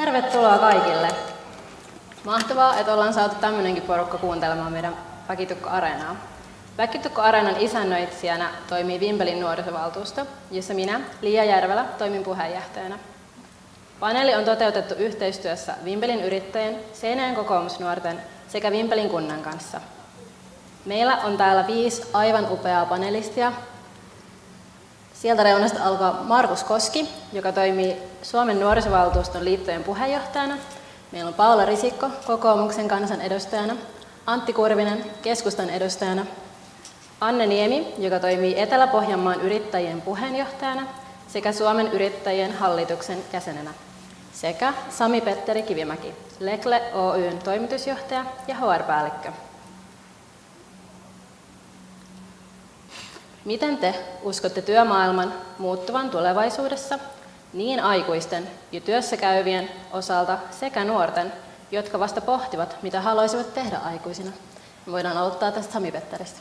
Tervetuloa kaikille. Mahtavaa, että ollaan saatu tämmöinenkin porukka kuuntelemaan meidän Väkitukko-areenaa. Väkitukko-areenan isännöitsijänä toimii Vimpelin nuorisovaltuusto, jossa minä, Liia Järvelä, toimin puheenjohtajana. Paneeli on toteutettu yhteistyössä Vimpelin yrittäjien, Seinäjoen kokoomusnuorten sekä Vimpelin kunnan kanssa. Meillä on täällä 5 aivan upeaa panelistia. Sieltä reunasta alkaa Markus Koski, joka toimii Suomen nuorisovaltuuston liittojen puheenjohtajana. Meillä on Paula Risikko kokoomuksen kansanedustajana, Antti Kurvinen keskustan edustajana, Anne Niemi, joka toimii Etelä-Pohjanmaan yrittäjien puheenjohtajana sekä Suomen yrittäjien hallituksen jäsenenä, sekä Sami-Petteri Kivimäki, Lekle Oyn toimitusjohtaja ja HR-päällikkö. Miten te uskotte työmaailman muuttuvan tulevaisuudessa niin aikuisten ja työssäkäyvien osalta sekä nuorten, jotka vasta pohtivat, mitä haluaisivat tehdä aikuisina? Voidaan aloittaa tästä Sami-Petteristä.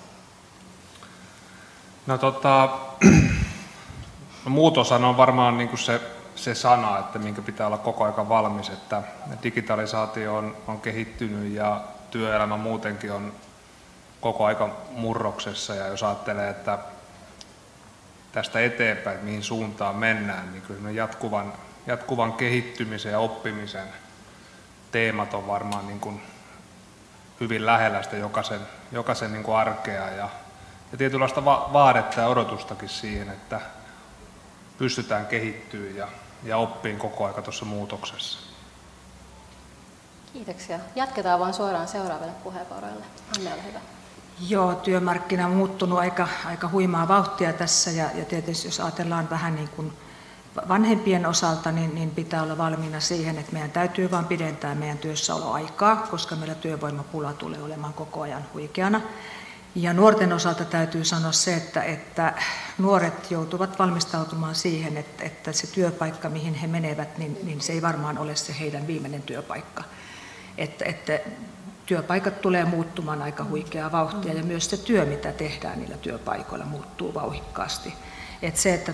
Muutoshan on varmaan niin kuin se sana, että minkä pitää olla koko ajan valmis, että digitalisaatio on kehittynyt ja työelämä muutenkin on koko ajan murroksessa, ja jos ajattelee, että tästä eteenpäin, mihin suuntaan mennään, niin kyllä jatkuvan kehittymisen ja oppimisen teemat on varmaan niin kuin hyvin lähellä sitä jokaisen niin kuin arkea ja tietynlaista vaadetta ja odotustakin siihen, että pystytään kehittyä ja oppimaan koko ajan tuossa muutoksessa. Kiitoksia. Jatketaan vaan suoraan seuraaville puheenvuoroille. Anne, ole hyvä. Joo, työmarkkina on muuttunut aika huimaa vauhtia tässä ja tietysti jos ajatellaan vähän niin kuin vanhempien osalta, niin pitää olla valmiina siihen, että meidän täytyy vain pidentää meidän työssäoloaikaa, koska meillä työvoimapula tulee olemaan koko ajan huikeana. Ja nuorten osalta täytyy sanoa se, että nuoret joutuvat valmistautumaan siihen, että se työpaikka, mihin he menevät, niin se ei varmaan ole se heidän viimeinen työpaikka. Että työpaikat tulee muuttumaan aika huikeaa vauhtia ja myös se työ, mitä tehdään niillä työpaikoilla, muuttuu vauhikkaasti. Että se, että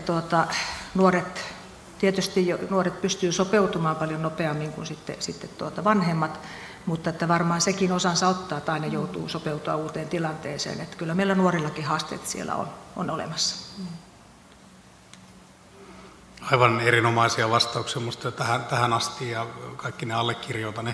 nuoret pystyy sopeutumaan paljon nopeammin kuin sitten vanhemmat, mutta että varmaan sekin osansa ottaa, että aina joutuu sopeutua uuteen tilanteeseen. Että kyllä meillä nuorillakin haasteet siellä on olemassa. Aivan erinomaisia vastauksia minusta tähän asti ja kaikki ne allekirjoitan.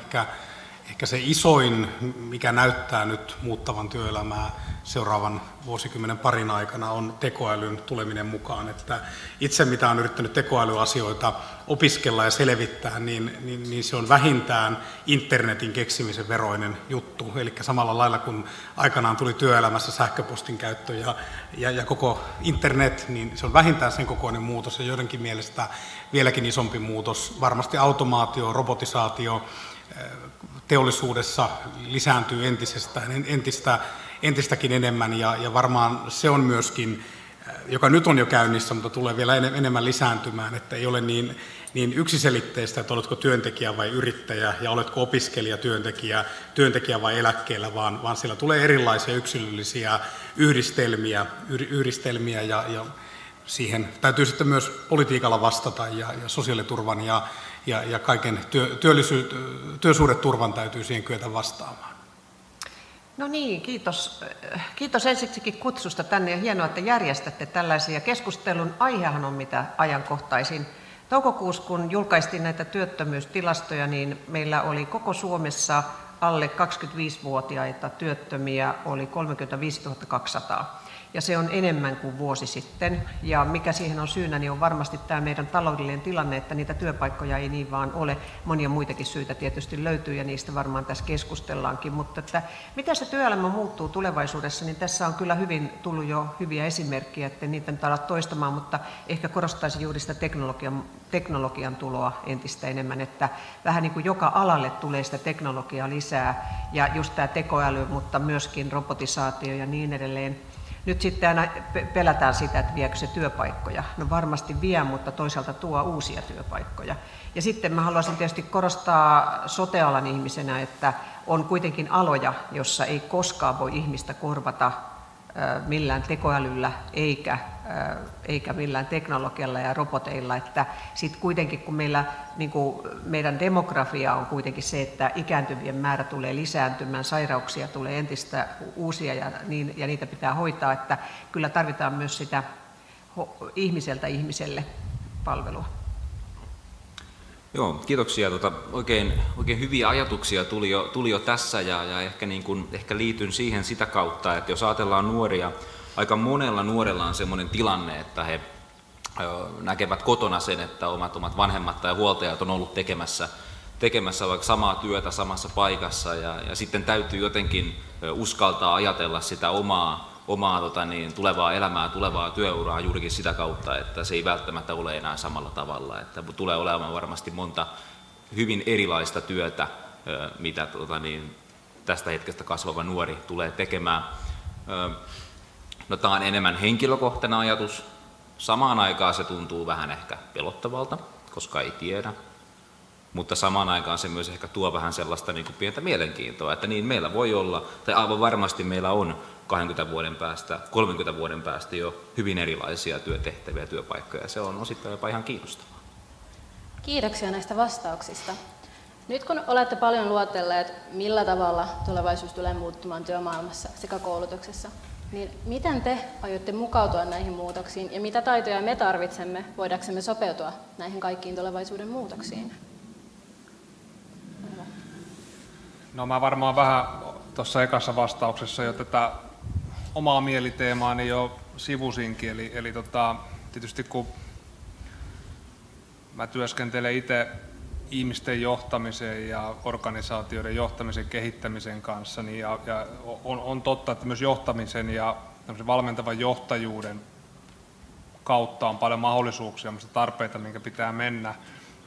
Ehkä se isoin, mikä näyttää nyt muuttavan työelämää seuraavan vuosikymmenen parin aikana, on tekoälyn tuleminen mukaan. Että itse mitä olen yrittänyt tekoälyasioita opiskella ja selvittää, niin se on vähintään internetin keksimisen veroinen juttu. Eli samalla lailla kun aikanaan tuli työelämässä sähköpostin käyttö ja koko internet, niin se on vähintään sen kokoinen muutos ja joidenkin mielestä vieläkin isompi muutos. Varmasti automaatio, robotisaatio teollisuudessa lisääntyy entistäkin enemmän ja varmaan se on myöskin, joka nyt on jo käynnissä, mutta tulee vielä enemmän lisääntymään, että ei ole niin yksiselitteistä, että oletko työntekijä vai yrittäjä ja oletko opiskelija, työntekijä vai eläkkeellä, vaan siellä tulee erilaisia yksilöllisiä yhdistelmiä ja siihen täytyy sitten myös politiikalla vastata ja sosiaaliturvan ja kaiken työsuhdeturvan täytyy siihen kyetä vastaamaan. No niin, kiitos. Kiitos ensiksikin kutsusta tänne ja hienoa, että järjestätte tällaisia. Keskustelun aihehan on mitä ajankohtaisin. Toukokuussa, kun julkaistiin näitä työttömyystilastoja, niin meillä oli koko Suomessa alle 25-vuotiaita työttömiä oli 35 200. Ja se on enemmän kuin vuosi sitten. Ja mikä siihen on syynä, niin on varmasti tämä meidän taloudellinen tilanne, että niitä työpaikkoja ei niin vaan ole. Monia muitakin syitä tietysti löytyy ja niistä varmaan tässä keskustellaankin. Mutta että miten se työelämä muuttuu tulevaisuudessa, niin tässä on kyllä hyvin tullut jo hyviä esimerkkejä, että niitä nyt ala toistamaan, mutta ehkä korostaisin juuri sitä teknologian tuloa entistä enemmän, että vähän niin kuin joka alalle tulee sitä teknologiaa lisää ja just tämä tekoäly, mutta myöskin robotisaatio ja niin edelleen. Nyt sitten aina pelätään sitä, että viekö se työpaikkoja. No varmasti vie, mutta toisaalta tuo uusia työpaikkoja. Ja sitten mä haluaisin tietysti korostaa sote-alan ihmisenä, että on kuitenkin aloja, jossa ei koskaan voi ihmistä korvata millään tekoälyllä eikä millään teknologialla ja roboteilla, että sitten kuitenkin kun meillä, niin kuin meidän demografia on kuitenkin se, että ikääntyvien määrä tulee lisääntymään, sairauksia tulee entistä uusia ja niitä pitää hoitaa, että kyllä tarvitaan myös sitä ihmiseltä ihmiselle palvelua. Joo, kiitoksia. Oikein hyviä ajatuksia tuli jo tässä ja ehkä liityn siihen sitä kautta, että jos ajatellaan nuoria, aika monella nuorella on sellainen tilanne, että he näkevät kotona sen, että omat vanhemmat tai huoltajat on ollut tekemässä vaikka samaa työtä samassa paikassa ja sitten täytyy jotenkin uskaltaa ajatella sitä omaa tulevaa elämää, tulevaa työuraa juurikin sitä kautta, että se ei välttämättä ole enää samalla tavalla, että tulee olemaan varmasti monta hyvin erilaista työtä, mitä tästä hetkestä kasvava nuori tulee tekemään. No, tämä on enemmän henkilökohtainen ajatus. Samaan aikaan se tuntuu vähän ehkä pelottavalta, koska ei tiedä. Mutta samaan aikaan se myös ehkä tuo vähän sellaista niin kuin pientä mielenkiintoa, että niin meillä voi olla, tai aivan varmasti meillä on 20 vuoden päästä, 30 vuoden päästä jo hyvin erilaisia työtehtäviä ja työpaikkoja. Se on osittain jopa ihan kiinnostavaa. Kiitoksia näistä vastauksista. Nyt kun olette paljon luotelleet, millä tavalla tulevaisuus tulee muuttumaan työmaailmassa sekä koulutuksessa, niin miten te aiotte mukautua näihin muutoksiin ja mitä taitoja me tarvitsemme voidaksemme sopeutua näihin kaikkiin tulevaisuuden muutoksiin? No, mä varmaan vähän tuossa ekassa vastauksessa jo tätä omaa mieliteemaani jo sivusinkin, eli tietysti kun mä työskentelen itse ihmisten johtamisen ja organisaatioiden johtamisen kehittämisen kanssa, niin ja on totta, että myös johtamisen ja valmentavan johtajuuden kautta on paljon mahdollisuuksia, tarpeita, minkä pitää mennä.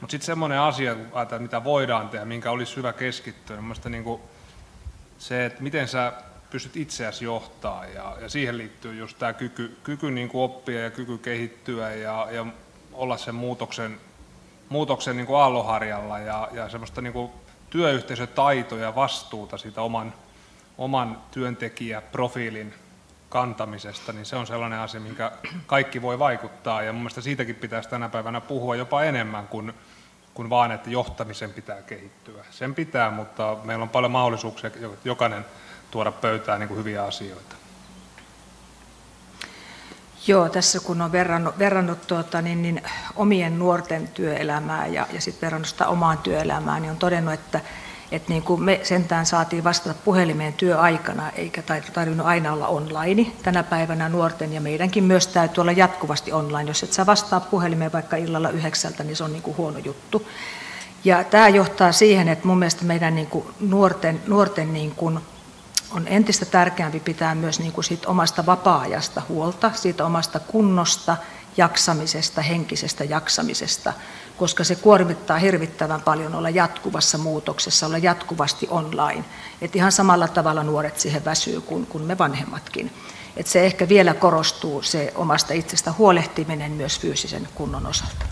Mutta sitten semmoinen asia, mitä voidaan tehdä, minkä olisi hyvä keskittyä, niin mielestäni niin se, että miten sä pystyt itseäsi johtaa ja siihen liittyy just tämä kyky niin kuin oppia ja kyky kehittyä ja olla sen muutoksen niin kuin aallonharjalla ja semmoista niin kuin työyhteisötaitoja ja vastuuta siitä oman työntekijäprofiilin kantamisesta, niin se on sellainen asia, minkä kaikki voi vaikuttaa ja mun mielestä siitäkin pitäisi tänä päivänä puhua jopa enemmän kuin vaan, että johtamisen pitää kehittyä. Sen pitää, mutta meillä on paljon mahdollisuuksia jokainen tuoda pöytään niin kuin hyviä asioita. Joo, tässä kun on verrannut omien nuorten työelämää ja sitten verrannut sitä omaan työelämään, niin on todennut, että niin kuin me sentään saatiin vastata puhelimeen työaikana, eikä tarvinnut aina olla online. Tänä päivänä nuorten ja meidänkin myös täytyy olla jatkuvasti online. Jos et saa vastaa puhelimeen vaikka illalla 9, niin se on niin kuin huono juttu. Ja tämä johtaa siihen, että mun mielestä meidän niin kuin nuorten niin kuin on entistä tärkeämpi pitää myös niin kuin siitä omasta vapaa-ajasta huolta, siitä omasta kunnosta, jaksamisesta, henkisestä jaksamisesta, koska se kuormittaa hirvittävän paljon olla jatkuvassa muutoksessa, olla jatkuvasti online. Et ihan samalla tavalla nuoret siihen väsyy kuin me vanhemmatkin. Et se ehkä vielä korostuu se omasta itsestä huolehtiminen myös fyysisen kunnon osalta.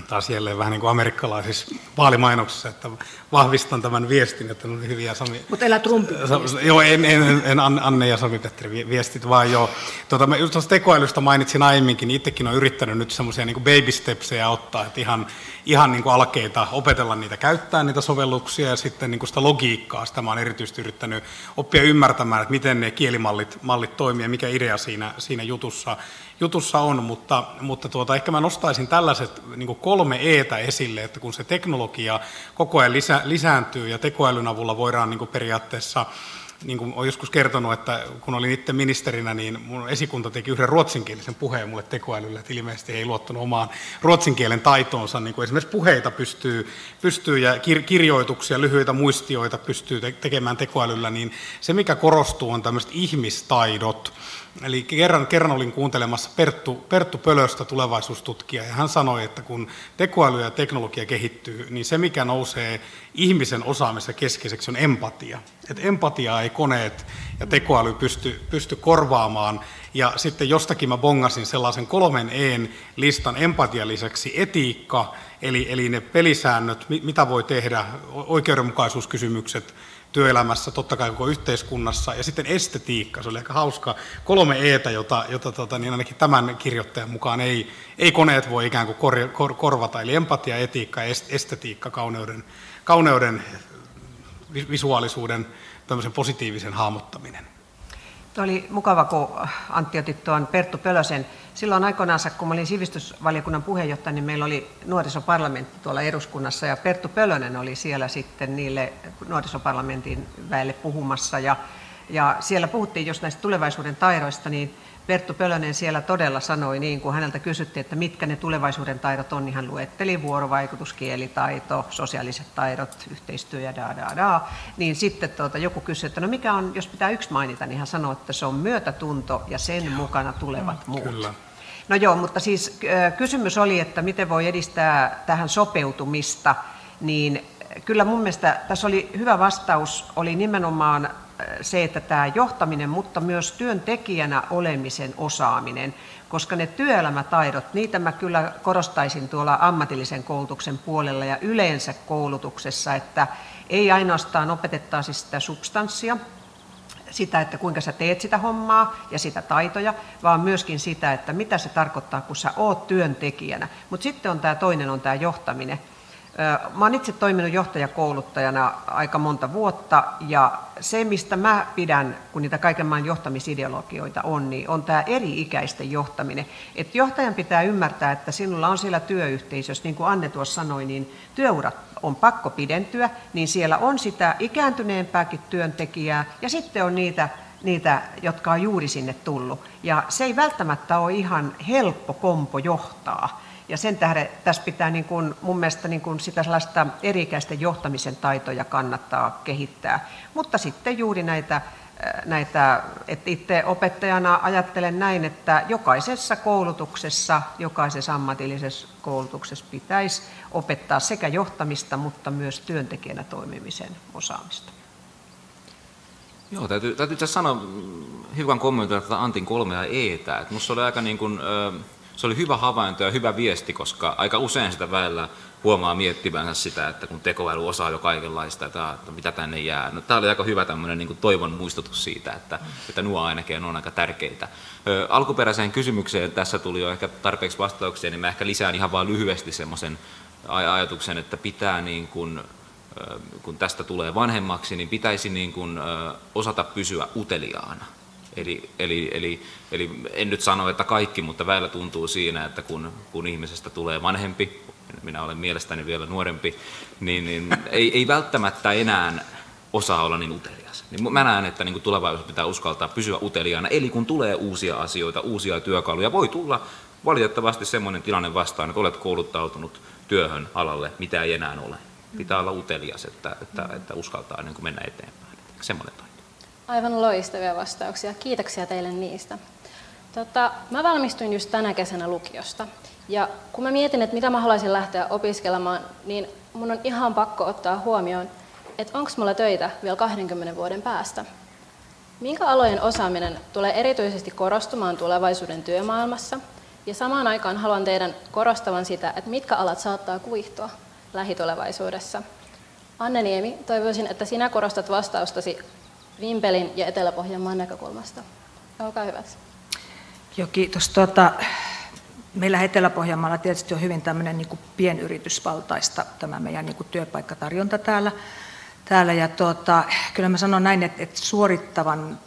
Taas jälleen vähän niin kuin amerikkalaisissa vaalimainoksissa, että vahvistan tämän viestin, että on hyviä Sami. Mutta elä Trumpin. Joo, en Anne ja Sami-Petteri viestit, vaan joo. Mä just tuosta tekoälystä mainitsin aiemminkin, niin itsekin olen yrittänyt nyt semmoisia niin kuin baby stepsejä ottaa, että ihan niin kuin alkeita opetella niitä käyttää, niitä sovelluksia ja sitten niin kuin sitä logiikkaa. Sitä mä olen erityisesti yrittänyt oppia ymmärtämään, että miten ne kielimallit toimii ja mikä idea siinä jutussa on, mutta ehkä mä nostaisin tällaiset niin kuin 3 E:tä esille, että kun se teknologia koko ajan lisääntyy ja tekoälyn avulla voidaan niin kuin periaatteessa, niin kuin olen joskus kertonut, että kun olin itse ministerinä, niin mun esikunta teki yhden ruotsinkielisen puheen mulle tekoälylle, että ilmeisesti he ei luottanut omaan ruotsinkielen taitoonsa, niin kuin esimerkiksi puheita pystyy ja kirjoituksia, lyhyitä muistioita pystyy tekemään tekoälyllä, niin se mikä korostuu on tämmöiset ihmistaidot. Eli kerran olin kuuntelemassa Perttu Pölöstä, tulevaisuustutkija, ja hän sanoi, että kun tekoäly ja teknologia kehittyy, niin se mikä nousee ihmisen osaamisessa keskeiseksi on empatia. Että empatiaa ei koneet ja tekoäly pysty korvaamaan. Ja sitten jostakin mä bongasin sellaisen 3 E:n listan empatian lisäksi etiikka, eli ne pelisäännöt, mitä voi tehdä, oikeudenmukaisuuskysymykset, työelämässä, totta kai koko yhteiskunnassa, ja sitten estetiikka, se oli aika hauska, 3 E:tä, jota niin ainakin tämän kirjoittajan mukaan ei koneet voi ikään kuin korvata, eli empatia, etiikka ja estetiikka, kauneuden visuaalisuuden, tämmöisen positiivisen hahmottaminen. Tuo oli mukava, kun Antti otit tuon Perttu Pölösen. Silloin aikoinaan, kun mä olin sivistysvaliokunnan puheenjohtaja, niin meillä oli nuorisoparlamentti tuolla eduskunnassa, ja Perttu Pölönen oli siellä sitten niille nuorisoparlamentin väelle puhumassa, ja siellä puhuttiin just näistä tulevaisuuden taidoista, niin Perttu Pölönen siellä todella sanoi niin, kun häneltä kysyttiin, että mitkä ne tulevaisuuden taidot on, niin hän luetteli vuorovaikutus, kielitaito, sosiaaliset taidot, yhteistyö ja niin sitten joku kysyi, että no mikä on, jos pitää yksi mainita, niin hän sanoi, että se on myötätunto ja sen mukana tulevat muut. Kyllä. No joo, mutta siis kysymys oli, että miten voi edistää tähän sopeutumista, niin kyllä mun mielestä tässä oli hyvä vastaus, oli nimenomaan se, että tämä johtaminen, mutta myös työntekijänä olemisen osaaminen, koska ne työelämätaidot, niitä mä kyllä korostaisin tuolla ammatillisen koulutuksen puolella ja yleensä koulutuksessa, että ei ainoastaan opetettaisi sitä substanssia, sitä, että kuinka sä teet sitä hommaa ja sitä taitoja, vaan myöskin sitä, että mitä se tarkoittaa, kun sä oot työntekijänä. Mutta sitten on tämä toinen, on tämä johtaminen. Mä oon itse toiminut johtajakouluttajana aika monta vuotta, ja se, mistä mä pidän, kun niitä kaiken maailman johtamisideologioita on, niin on tämä eri-ikäisten johtaminen. Että johtajan pitää ymmärtää, että sinulla on siellä työyhteisössä, niin kuin Anne tuossa sanoi, niin työurat on pakko pidentyä, niin siellä on sitä ikääntyneempääkin työntekijää, ja sitten on niitä, jotka on juuri sinne tullut. Ja se ei välttämättä ole ihan helppo kompo johtaa. Ja sen tähden tässä pitää mun mielestä sitä sellaista eri-ikäisten johtamisen taitoja kannattaa kehittää. Mutta sitten juuri näitä, että itse opettajana ajattelen näin, että jokaisessa koulutuksessa, jokaisessa ammatillisessa koulutuksessa pitäisi opettaa sekä johtamista, mutta myös työntekijänä toimimisen osaamista. Joo, täytyy itse sanoa, hiukan kommentoida tätä Antin 3 E:tä. Minusta oli aika se oli hyvä havainto ja hyvä viesti, koska aika usein sitä väellä huomaa miettivänsä sitä, että kun tekoäly osaa jo kaikenlaista, että mitä tänne jää. No, tämä oli aika hyvä tämmöinen toivon muistutus siitä, että nuo ainakin on aika tärkeitä. Alkuperäiseen kysymykseen tässä tuli jo ehkä tarpeeksi vastauksia, niin mä ehkä lisään ihan vaan lyhyesti semmoisen ajatuksen, että pitää kun tästä tulee vanhemmaksi, niin pitäisi osata pysyä uteliaana. Eli en nyt sano, että kaikki, mutta väillä tuntuu siinä, että kun ihmisestä tulee vanhempi, minä olen mielestäni vielä nuorempi, niin ei välttämättä enää osaa olla niin utelias. Niin mä näen, että tulevaisuudessa pitää uskaltaa pysyä uteliaana, eli kun tulee uusia asioita, uusia työkaluja, voi tulla valitettavasti semmoinen tilanne vastaan, että olet kouluttautunut työhön alalle, mitä ei enää ole. Pitää olla utelias, että uskaltaa mennä eteenpäin. Semmoinen taito. Aivan loistavia vastauksia. Kiitoksia teille niistä. Mä valmistuin just tänä kesänä lukiosta. Ja kun mä mietin, että mitä mä haluaisin lähteä opiskelemaan, niin mun on ihan pakko ottaa huomioon, että onko mulla töitä vielä 20 vuoden päästä. Minkä alojen osaaminen tulee erityisesti korostumaan tulevaisuuden työmaailmassa? Ja samaan aikaan haluan teidän korostavan sitä, että mitkä alat saattaa kuihtua lähitulevaisuudessa. Anne Niemi, toivoisin, että sinä korostat vastaustasi Vimpelin ja Etelä-Pohjanmaan näkökulmasta. Olkaa hyvät. Joo, kiitos. Meillä Etelä-Pohjanmaalla tietysti on hyvin tämmöinen pienyritysvaltaista tämä meidän työpaikkatarjonta täällä. Ja kyllä mä sanon näin, että suorittavan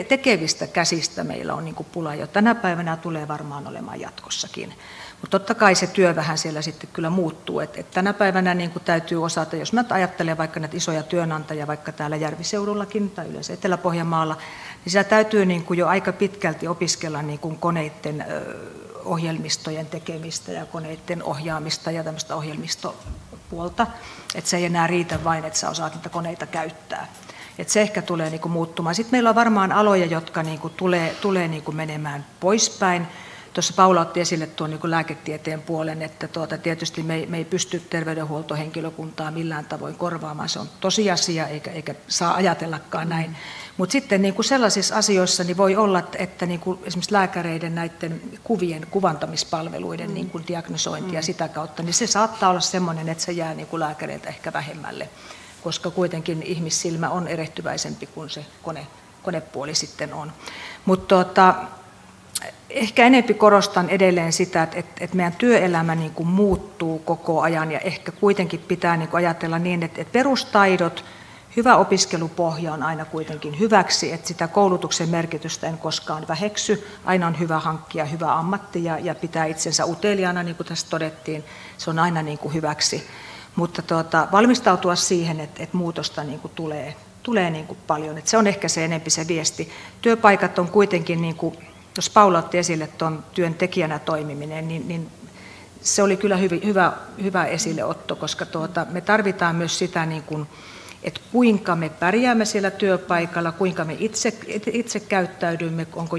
tekevistä käsistä meillä on pula jo tänä päivänä ja tulee varmaan olemaan jatkossakin. Mutta totta kai se työ vähän siellä sitten kyllä muuttuu. Et tänä päivänä täytyy osata, jos mä ajattelen vaikka näitä isoja työnantajia, vaikka täällä Järviseudullakin tai yleensä Etelä-Pohjanmaalla, niin siellä täytyy jo aika pitkälti opiskella koneiden ohjelmistojen tekemistä ja koneiden ohjaamista ja tämmöistä ohjelmistopuolta. Että se ei enää riitä vain, että sä osaat niitä koneita käyttää. Et se ehkä tulee muuttumaan. Sitten meillä on varmaan aloja, jotka tulee menemään poispäin. Tuossa Paula otti esille tuon lääketieteen puolen, että tietysti me ei pysty terveydenhuoltohenkilökuntaa millään tavoin korvaamaan. Se on tosiasia, eikä saa ajatellakaan näin. Mutta sitten sellaisissa asioissa niin voi olla, että esimerkiksi lääkäreiden näiden kuvantamispalveluiden diagnosointi ja sitä kautta, niin se saattaa olla semmoinen, että se jää lääkäreiltä ehkä koska kuitenkin ihmissilmä on erehtyväisempi kuin se konepuoli sitten on. Mutta ehkä enemmän korostan edelleen sitä, että meidän työelämä niin kuin muuttuu koko ajan ja ehkä kuitenkin pitää niin kuin ajatella niin, että perustaidot, hyvä opiskelupohja on aina kuitenkin hyväksi, että sitä koulutuksen merkitystä en koskaan väheksy. Aina on hyvä hankkia hyvä ammatti ja pitää itsensä uteliaana, niin kuin tässä todettiin, se on aina niin kuin hyväksi. Mutta valmistautua siihen, että muutosta niin kuin tulee niin kuin paljon. Että se on ehkä se enempi se viesti. Työpaikat on kuitenkin, niin kuin, jos Paula otti esille tuon työntekijänä toimiminen, niin se oli kyllä hyvä esilleotto, koska me tarvitaan myös sitä, niin kuin, että kuinka me pärjäämme siellä työpaikalla, kuinka me itse käyttäydymme, onko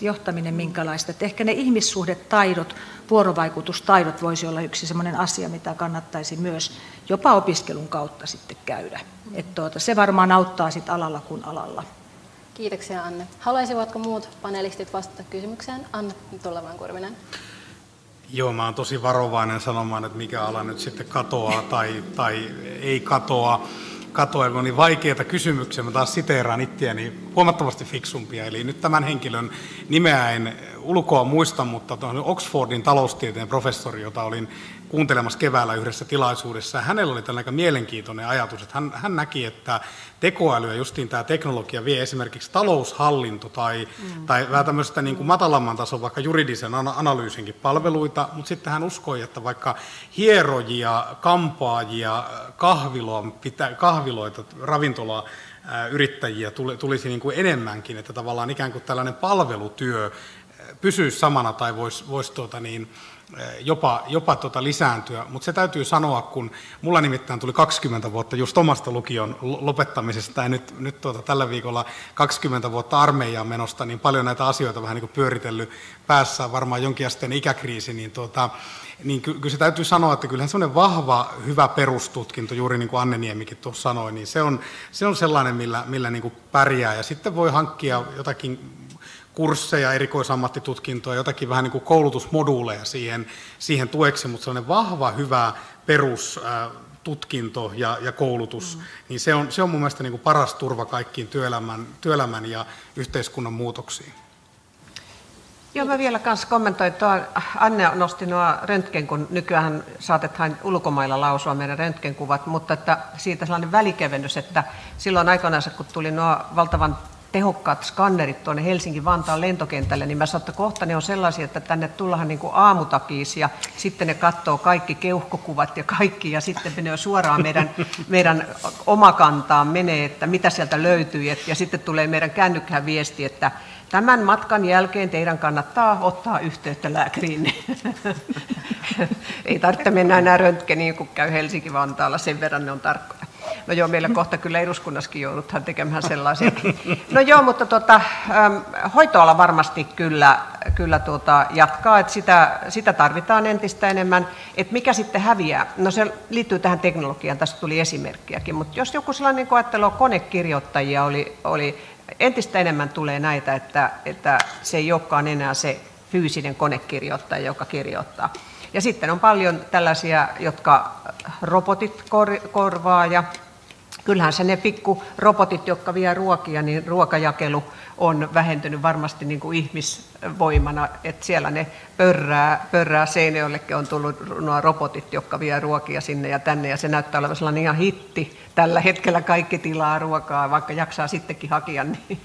johtaminen minkälaista. Että ehkä ne ihmissuhdetaidot, vuorovaikutustaidot voisi olla yksi sellainen asia, mitä kannattaisi myös jopa opiskelun kautta sitten käydä. Että se varmaan auttaa sitten alalla kuin alalla. Kiitoksia Anne. Haluaisivatko muut panelistit vastata kysymykseen? Anne Tollavankurvinen. Joo, mä oon tosi varovainen sanomaan, että mikä ala nyt sitten katoaa tai ei katoa, kun on niin vaikeita kysymyksiä. Mä taas siteeraan itseäni huomattavasti fiksumpia. Eli nyt tämän henkilön nimeä en ulkoa muista, mutta Oxfordin taloustieteen professori, jota olin kuuntelemassa keväällä yhdessä tilaisuudessa. Hänellä oli tällainen aika mielenkiintoinen ajatus, että hän näki, että tekoäly ja justiin tämä teknologia vie esimerkiksi taloushallinto tai vähän tämmöistä niin kuin matalamman tason vaikka juridisen analyysinkin palveluita, mutta sitten hän uskoi, että vaikka hierojia, kampaajia, kahviloita, ravintolayrittäjiä tulisi niin kuin enemmänkin, että tavallaan ikään kuin tällainen palvelutyö pysyisi samana tai voisi jopa lisääntyä, mutta se täytyy sanoa, kun mulla nimittäin tuli 20 vuotta just omasta lukion lopettamisesta ja nyt tällä viikolla 20 vuotta armeijaan menosta, niin paljon näitä asioita vähän niin kuin pyöritellyt päässä, varmaan jonkinasteinen ikäkriisi, niin kyllä se täytyy sanoa, että kyllähän semmoinen vahva, hyvä perustutkinto, juuri niin kuin Anne Niemikin tuossa sanoi, niin se on sellainen, millä niin kuin pärjää ja sitten voi hankkia jotakin kursseja, erikoisammattitutkintoa, jotakin vähän niin kuin koulutusmoduuleja siihen tueksi, mutta sellainen vahva, hyvä perustutkinto ja koulutus, niin se on mun mielestä niin kuin paras turva kaikkiin työelämän ja yhteiskunnan muutoksiin. Joo, mä vielä kanssa kommentoin, Anne nosti nuo röntgen, kun nykyään saatetaan ulkomailla lausua meidän röntgenkuvat, mutta että siitä sellainen välikevennys, että silloin aikanaan, kun tuli nuo valtavan tehokkaat skannerit tuonne Helsinki-Vantaan lentokentälle, niin mä sanoin, että kohta ne on sellaisia, että tänne tullaan niin kuin aamutakiis ja sitten ne katsoo kaikki keuhkokuvat ja kaikki ja sitten menee suoraan meidän omakantaan menee, että mitä sieltä löytyy ja sitten tulee meidän kännykkään viesti, että tämän matkan jälkeen teidän kannattaa ottaa yhteyttä lääkäriin. Ei tarvitse mennä enää röntgeniin, kun käy Helsinki-Vantaalla, sen verran ne on tarkkoja. No joo, meillä kohta kyllä eduskunnassakin jouduthan tekemään sellaisiakin. No joo, mutta hoitoala varmasti kyllä jatkaa, että sitä tarvitaan entistä enemmän. Että mikä sitten häviää? No se liittyy tähän teknologiaan, tästä tuli esimerkkiäkin, mutta jos joku sellainen ajattelee, konekirjoittajia oli entistä enemmän tulee näitä, että se ei olekaan enää se fyysinen konekirjoittaja, joka kirjoittaa. Ja sitten on paljon tällaisia, jotka robotit korvaa ja kyllähän se ne pikkurobotit, jotka vie ruokia, niin ruokajakelu on vähentynyt varmasti niin kuin ihmisvoimana, että siellä ne pörrää Seinäjollekin on tullut nuo robotit, jotka vie ruokia sinne ja tänne ja se näyttää olevan sellainen ihan hitti. Tällä hetkellä kaikki tilaa ruokaa, vaikka jaksaa sittenkin hakea, niin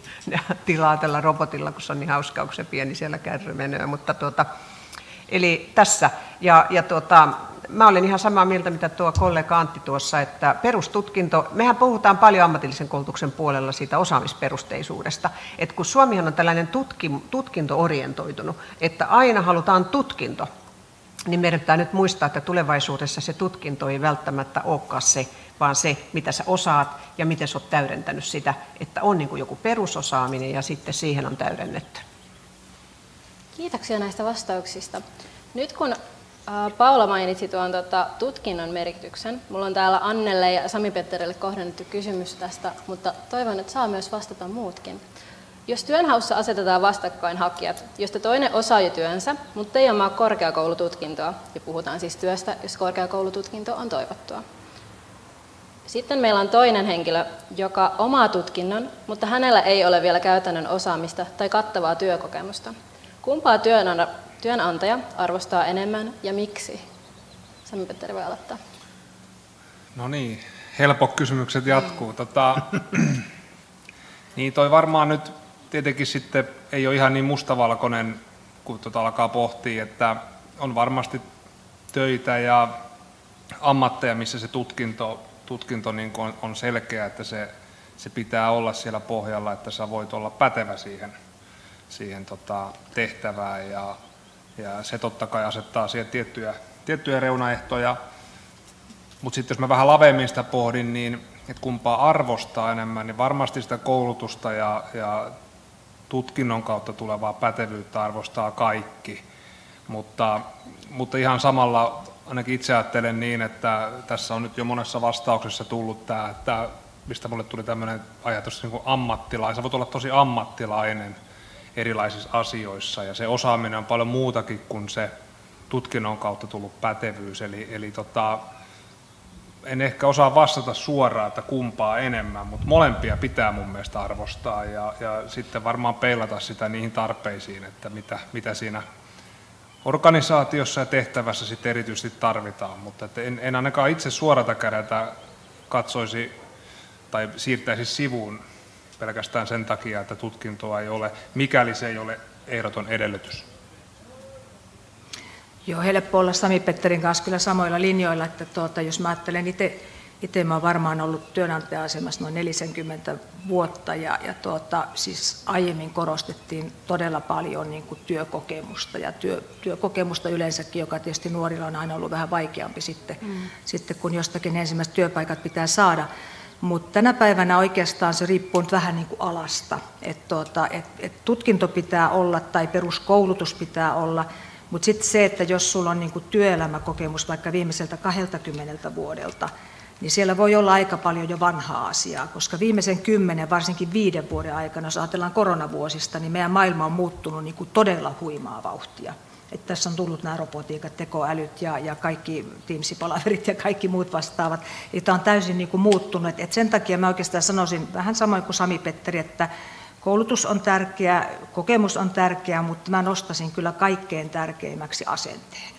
tilaa tällä robotilla, kun se on niin hauskaa, kun se pieni siellä kärry menee, mutta eli tässä mä olen ihan samaa mieltä, mitä tuo kollega Antti tuossa, että perustutkinto, mehän puhutaan paljon ammatillisen koulutuksen puolella siitä osaamisperusteisuudesta, että kun Suomihan on tällainen tutkinto-orientoitunut, että aina halutaan tutkinto, niin meidän pitää nyt muistaa, että tulevaisuudessa se tutkinto ei välttämättä olekaan se, vaan se, mitä sä osaat ja miten sä oot täydentänyt sitä, että on niin kuin joku perusosaaminen ja sitten siihen on täydennetty. Kiitoksia näistä vastauksista. Nyt kun Paula mainitsi tuon tutkinnon merkityksen, mulla on täällä Annelle ja Sami-Petterille kohdennettu kysymys tästä, mutta toivon, että saa myös vastata muutkin. Jos työnhaussa asetetaan vastakkain hakijat, josta toinen osaa jo työnsä, mutta ei omaa korkeakoulututkintoa, ja puhutaan siis työstä, jos korkeakoulututkinto on toivottua. Sitten meillä on toinen henkilö, joka omaa tutkinnon, mutta hänellä ei ole vielä käytännön osaamista tai kattavaa työkokemusta. Kumpaa työnantaja arvostaa enemmän ja miksi? Sami-Petteri voi aloittaa. No niin, helpot kysymykset jatkuu. Niin toi varmaan nyt tietenkin sitten ei ole ihan niin mustavalkoinen, kun alkaa pohtia, että on varmasti töitä ja ammatteja, missä se tutkinto niin kuin on selkeä, että se pitää olla siellä pohjalla, että sä voit olla pätevä siihen tehtävään ja se totta kai asettaa siihen tiettyjä reunaehtoja. Mutta sitten jos mä vähän laveammin sitä pohdin, niin että kumpaa arvostaa enemmän, niin varmasti sitä koulutusta ja tutkinnon kautta tulevaa pätevyyttä arvostaa kaikki. Mutta ihan samalla ainakin itse ajattelen niin, että tässä on nyt jo monessa vastauksessa tullut tämä, että mistä mulle tuli tämmöinen ajatus niin kuin ammattilainen. Sä voit olla tosi ammattilainen erilaisissa asioissa ja se osaaminen on paljon muutakin kuin se tutkinnon kautta tullut pätevyys. Eli en ehkä osaa vastata suoraan, että kumpaa enemmän, mutta molempia pitää mun mielestä arvostaa ja sitten varmaan peilata sitä niihin tarpeisiin, että mitä siinä organisaatiossa ja tehtävässä sitten erityisesti tarvitaan, mutta en ainakaan itse suorata kädeltä katsoisi tai siirtäisi sivuun pelkästään sen takia, että tutkintoa ei ole, mikäli se ei ole ehdoton edellytys. Joo, helppo olla Sami-Petterin kanssa kyllä samoilla linjoilla, että jos mä ajattelen itse mä oon varmaan ollut työnantaja-asemassa noin 40 vuotta ja siis aiemmin korostettiin todella paljon niin kuin työkokemusta ja työkokemusta yleensäkin, joka tietysti nuorilla on aina ollut vähän vaikeampi sitten kun jostakin ensimmäiset työpaikat pitää saada. Mutta tänä päivänä oikeastaan se riippuu nyt vähän niin kuin alasta, että tutkinto pitää olla tai peruskoulutus pitää olla, mutta sitten se, että jos sulla on niin kuin työelämäkokemus vaikka viimeiseltä 20 vuodelta, niin siellä voi olla aika paljon jo vanhaa asiaa, koska viimeisen 10, varsinkin 5 vuoden aikana, jos ajatellaan koronavuosista, niin meidän maailma on muuttunut niin kuin todella huimaa vauhtia. Että tässä on tullut nämä robotiikat, tekoälyt ja kaikki Teams-palaverit ja kaikki muut vastaavat. Eli tämä on täysin niin kuin muuttunut. Et sen takia mä oikeastaan sanoisin vähän samoin kuin Sami-Petteri, että koulutus on tärkeä, kokemus on tärkeä, mutta mä nostaisin kyllä kaikkein tärkeimmäksi asenteen.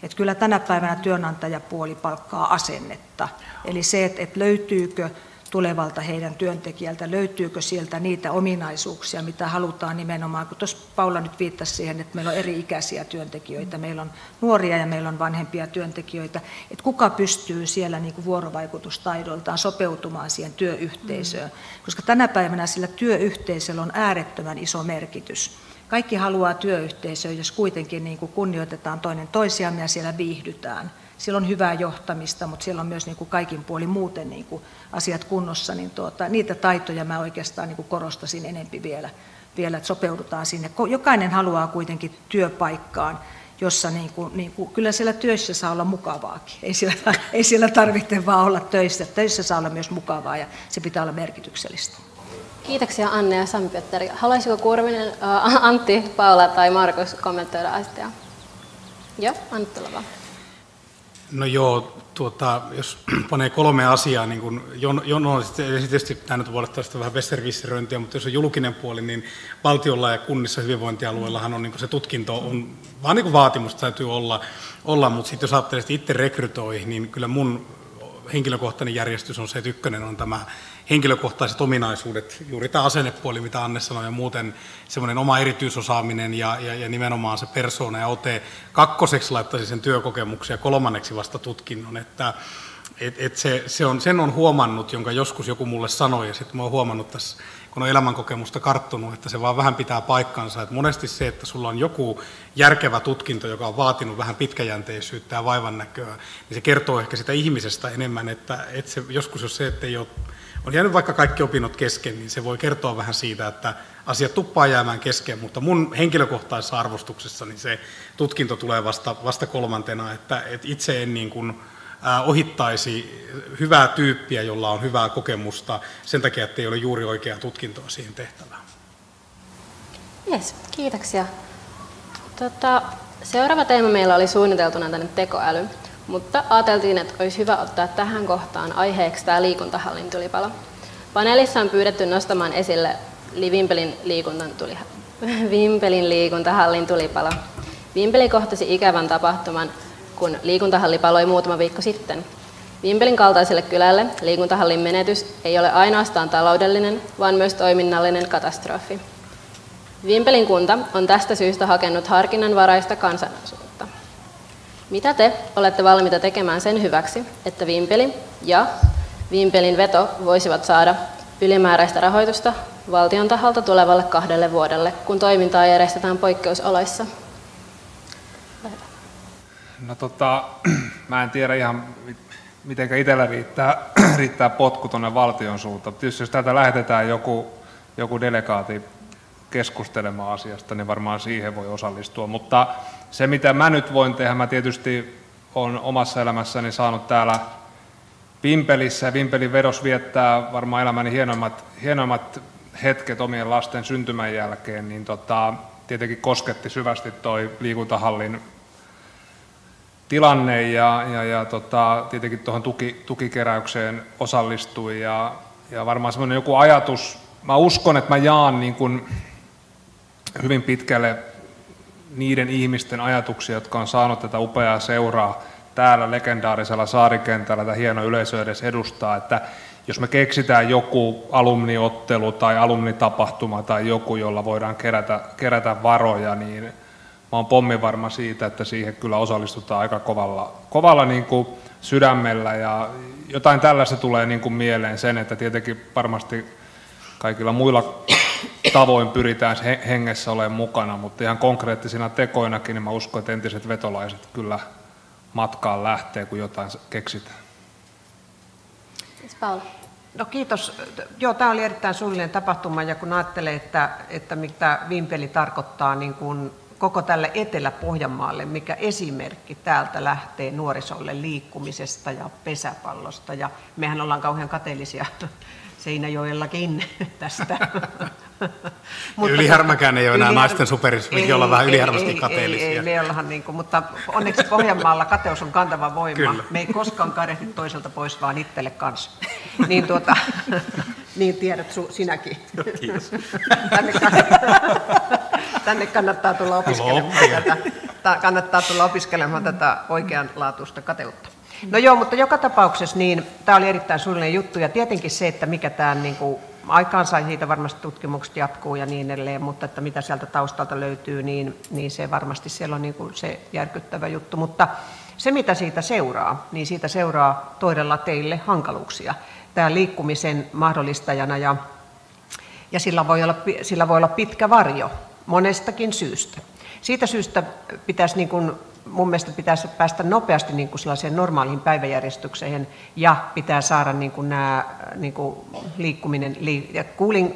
Että kyllä tänä päivänä työnantajapuoli palkkaa asennetta. Eli se, että löytyykö tulevalta heidän työntekijältä, löytyykö sieltä niitä ominaisuuksia, mitä halutaan nimenomaan, kun tuossa Paula nyt viittasi siihen, että meillä on eri-ikäisiä työntekijöitä, meillä on nuoria ja meillä on vanhempia työntekijöitä, että kuka pystyy siellä niin kuin vuorovaikutustaidoiltaan sopeutumaan siihen työyhteisöön, koska tänä päivänä sillä työyhteisöllä on äärettömän iso merkitys. Kaikki haluaa työyhteisöön, jos kuitenkin niin kuin kunnioitetaan toinen toisiamme ja siellä viihdytään. Siellä on hyvää johtamista, mutta siellä on myös niin kuin kaikin puolin muuten niin kuin asiat kunnossa. Niin niitä taitoja mä oikeastaan niin kuin korostasin enempi vielä, että sopeudutaan sinne. Jokainen haluaa kuitenkin työpaikkaan, jossa niin kuin, kyllä siellä työssä saa olla mukavaakin. Ei siellä tarvitse vaan olla töissä. Töissä saa olla myös mukavaa ja se pitää olla merkityksellistä. Kiitoksia Anne ja Sami-Petteri. Haluaisiko Kurvinen, Antti, Paula tai Markus kommentoida asiaa? Joo, Antti, ole vaan. No joo, jos panee 3 asiaa, niin kuin tietysti tämä nyt voi olla vähän besserwisseröintiä, mutta jos on julkinen puoli, niin valtiolla ja kunnissa hyvinvointialueillahan on niin kuin se tutkinto, on vaan niin kuin vaatimusta täytyy olla, mutta sitten jos ajattelee, että itse rekrytoi, niin kyllä mun henkilökohtainen järjestys on se, että ykkönen on tämä henkilökohtaiset ominaisuudet, juuri tämä asennepuoli, mitä Anne sanoi, ja muuten semmoinen oma erityisosaaminen ja nimenomaan se persoona ja ote. 2. laittaisi sen työkokemuksen ja 3. vasta tutkinnon, että sen on huomannut, jonka joskus joku mulle sanoi, ja sitten mä oon huomannut tässä, kun on elämänkokemusta karttunut, että se vaan vähän pitää paikkansa, että monesti se, että sulla on joku järkevä tutkinto, joka on vaatinut vähän pitkäjänteisyyttä ja vaivannäköä, niin se kertoo ehkä sitä ihmisestä enemmän, että se, joskus jos se, että ei ole, on jäänyt vaikka kaikki opinnot kesken, niin se voi kertoa vähän siitä, että asiat tuppaa jäämään kesken, mutta mun henkilökohtaisessa arvostuksessa niin se tutkinto tulee vasta 3, että itse en niin kuin ohittaisi hyvää tyyppiä, jolla on hyvää kokemusta sen takia, että ei ole juuri oikeaa tutkintoa siihen tehtävään. Jes, kiitoksia. Seuraava teema meillä oli suunniteltuna tänne tekoäly, Mutta ajateltiin, että olisi hyvä ottaa tähän kohtaan aiheeksi tämä liikuntahallin tulipalo. Paneelissa on pyydetty nostamaan esille Vimpelin liikuntahallin tulipalo. Vimpeli kohtasi ikävän tapahtuman, kun liikuntahalli paloi muutama viikko sitten. Vimpelin kaltaiselle kylälle liikuntahallin menetys ei ole ainoastaan taloudellinen, vaan myös toiminnallinen katastrofi. Vimpelin kunta on tästä syystä hakenut harkinnanvaraista kansanosuutta. Mitä te olette valmiita tekemään sen hyväksi, että Vimpeli ja Vimpelin veto voisivat saada ylimääräistä rahoitusta valtion taholta tulevalle 2 vuodelle, kun toimintaa järjestetään poikkeusoloissa? No mä en tiedä ihan miten itsellä riittää potku tuonne valtion suuntaan. Tietysti jos täältä lähetetään joku delegaati keskustelemaan asiasta, niin varmaan siihen voi osallistua. Mutta se mitä mä nyt voin tehdä, mä tietysti olen omassa elämässäni saanut täällä Vimpelissä ja Vimpelin vedos viettää varmaan elämäni hienoimmat hetket omien lasten syntymän jälkeen, niin tietenkin kosketti syvästi toi liikuntahallin tilanne ja tietenkin tuohon tukikeräykseen osallistui ja varmaan semmoinen joku ajatus, mä uskon, että mä jaan niin kuin hyvin pitkälle niiden ihmisten ajatuksia, jotka on saanut tätä upeaa seuraa täällä legendaarisella saarikentällä, tätä hieno yleisö edes edustaa, että jos me keksitään joku alumniottelu tai alumnitapahtuma tai joku, jolla voidaan kerätä varoja, niin mä oon pomminvarma siitä, että siihen kyllä osallistutaan aika kovalla niin kuin sydämellä ja jotain tällaista tulee niin kuin mieleen sen, että tietenkin varmasti kaikilla muilla tavoin pyritään hengessä olemaan mukana, mutta ihan konkreettisina tekoinakin niin mä uskon, että entiset vetolaiset kyllä matkaan lähtee, kun jotain keksitään. Paula. No kiitos. Joo, tämä oli erittäin suullinen tapahtuma ja kun ajattelee, että mitä Vimpeli tarkoittaa niin kuin koko tälle Etelä-Pohjanmaalle, mikä esimerkki täältä lähtee nuorisolle liikkumisesta ja pesäpallosta ja mehän ollaan kauhean kateellisia Seinäjoellakin tästä. Ylihärmäkään ei ole enää naisten superis, mekin ollaan vähän ylihärmästi kateellisia. Ei, me ollaan niin kuin, mutta onneksi Pohjanmaalla kateus on kantava voima. Kyllä. Me ei koskaan kadehdi toiselta pois, vaan itselle kanssa. Niin tiedät sinäkin. Kiitos. Tänne kannattaa tulla opiskelemaan tätä oikeanlaatuista kateutta. No joo, mutta joka tapauksessa niin tämä oli erittäin suullinen juttu ja tietenkin se, että mikä tämä niin kuin aikaansai, siitä varmasti tutkimukset jatkuu ja niin edelleen, mutta että mitä sieltä taustalta löytyy, niin se varmasti siellä on niin kuin se järkyttävä juttu, mutta se mitä siitä seuraa, niin siitä seuraa todella teille hankaluuksia. Tämä liikkumisen mahdollistajana ja sillä voi olla pitkä varjo monestakin syystä. Siitä syystä pitäisi niin kuin mun mielestä pitäisi päästä nopeasti niin kuin sellaiseen normaaliin päiväjärjestykseen ja pitää saada niin kuin nämä niin kuin liikkuminen. Ja kuulin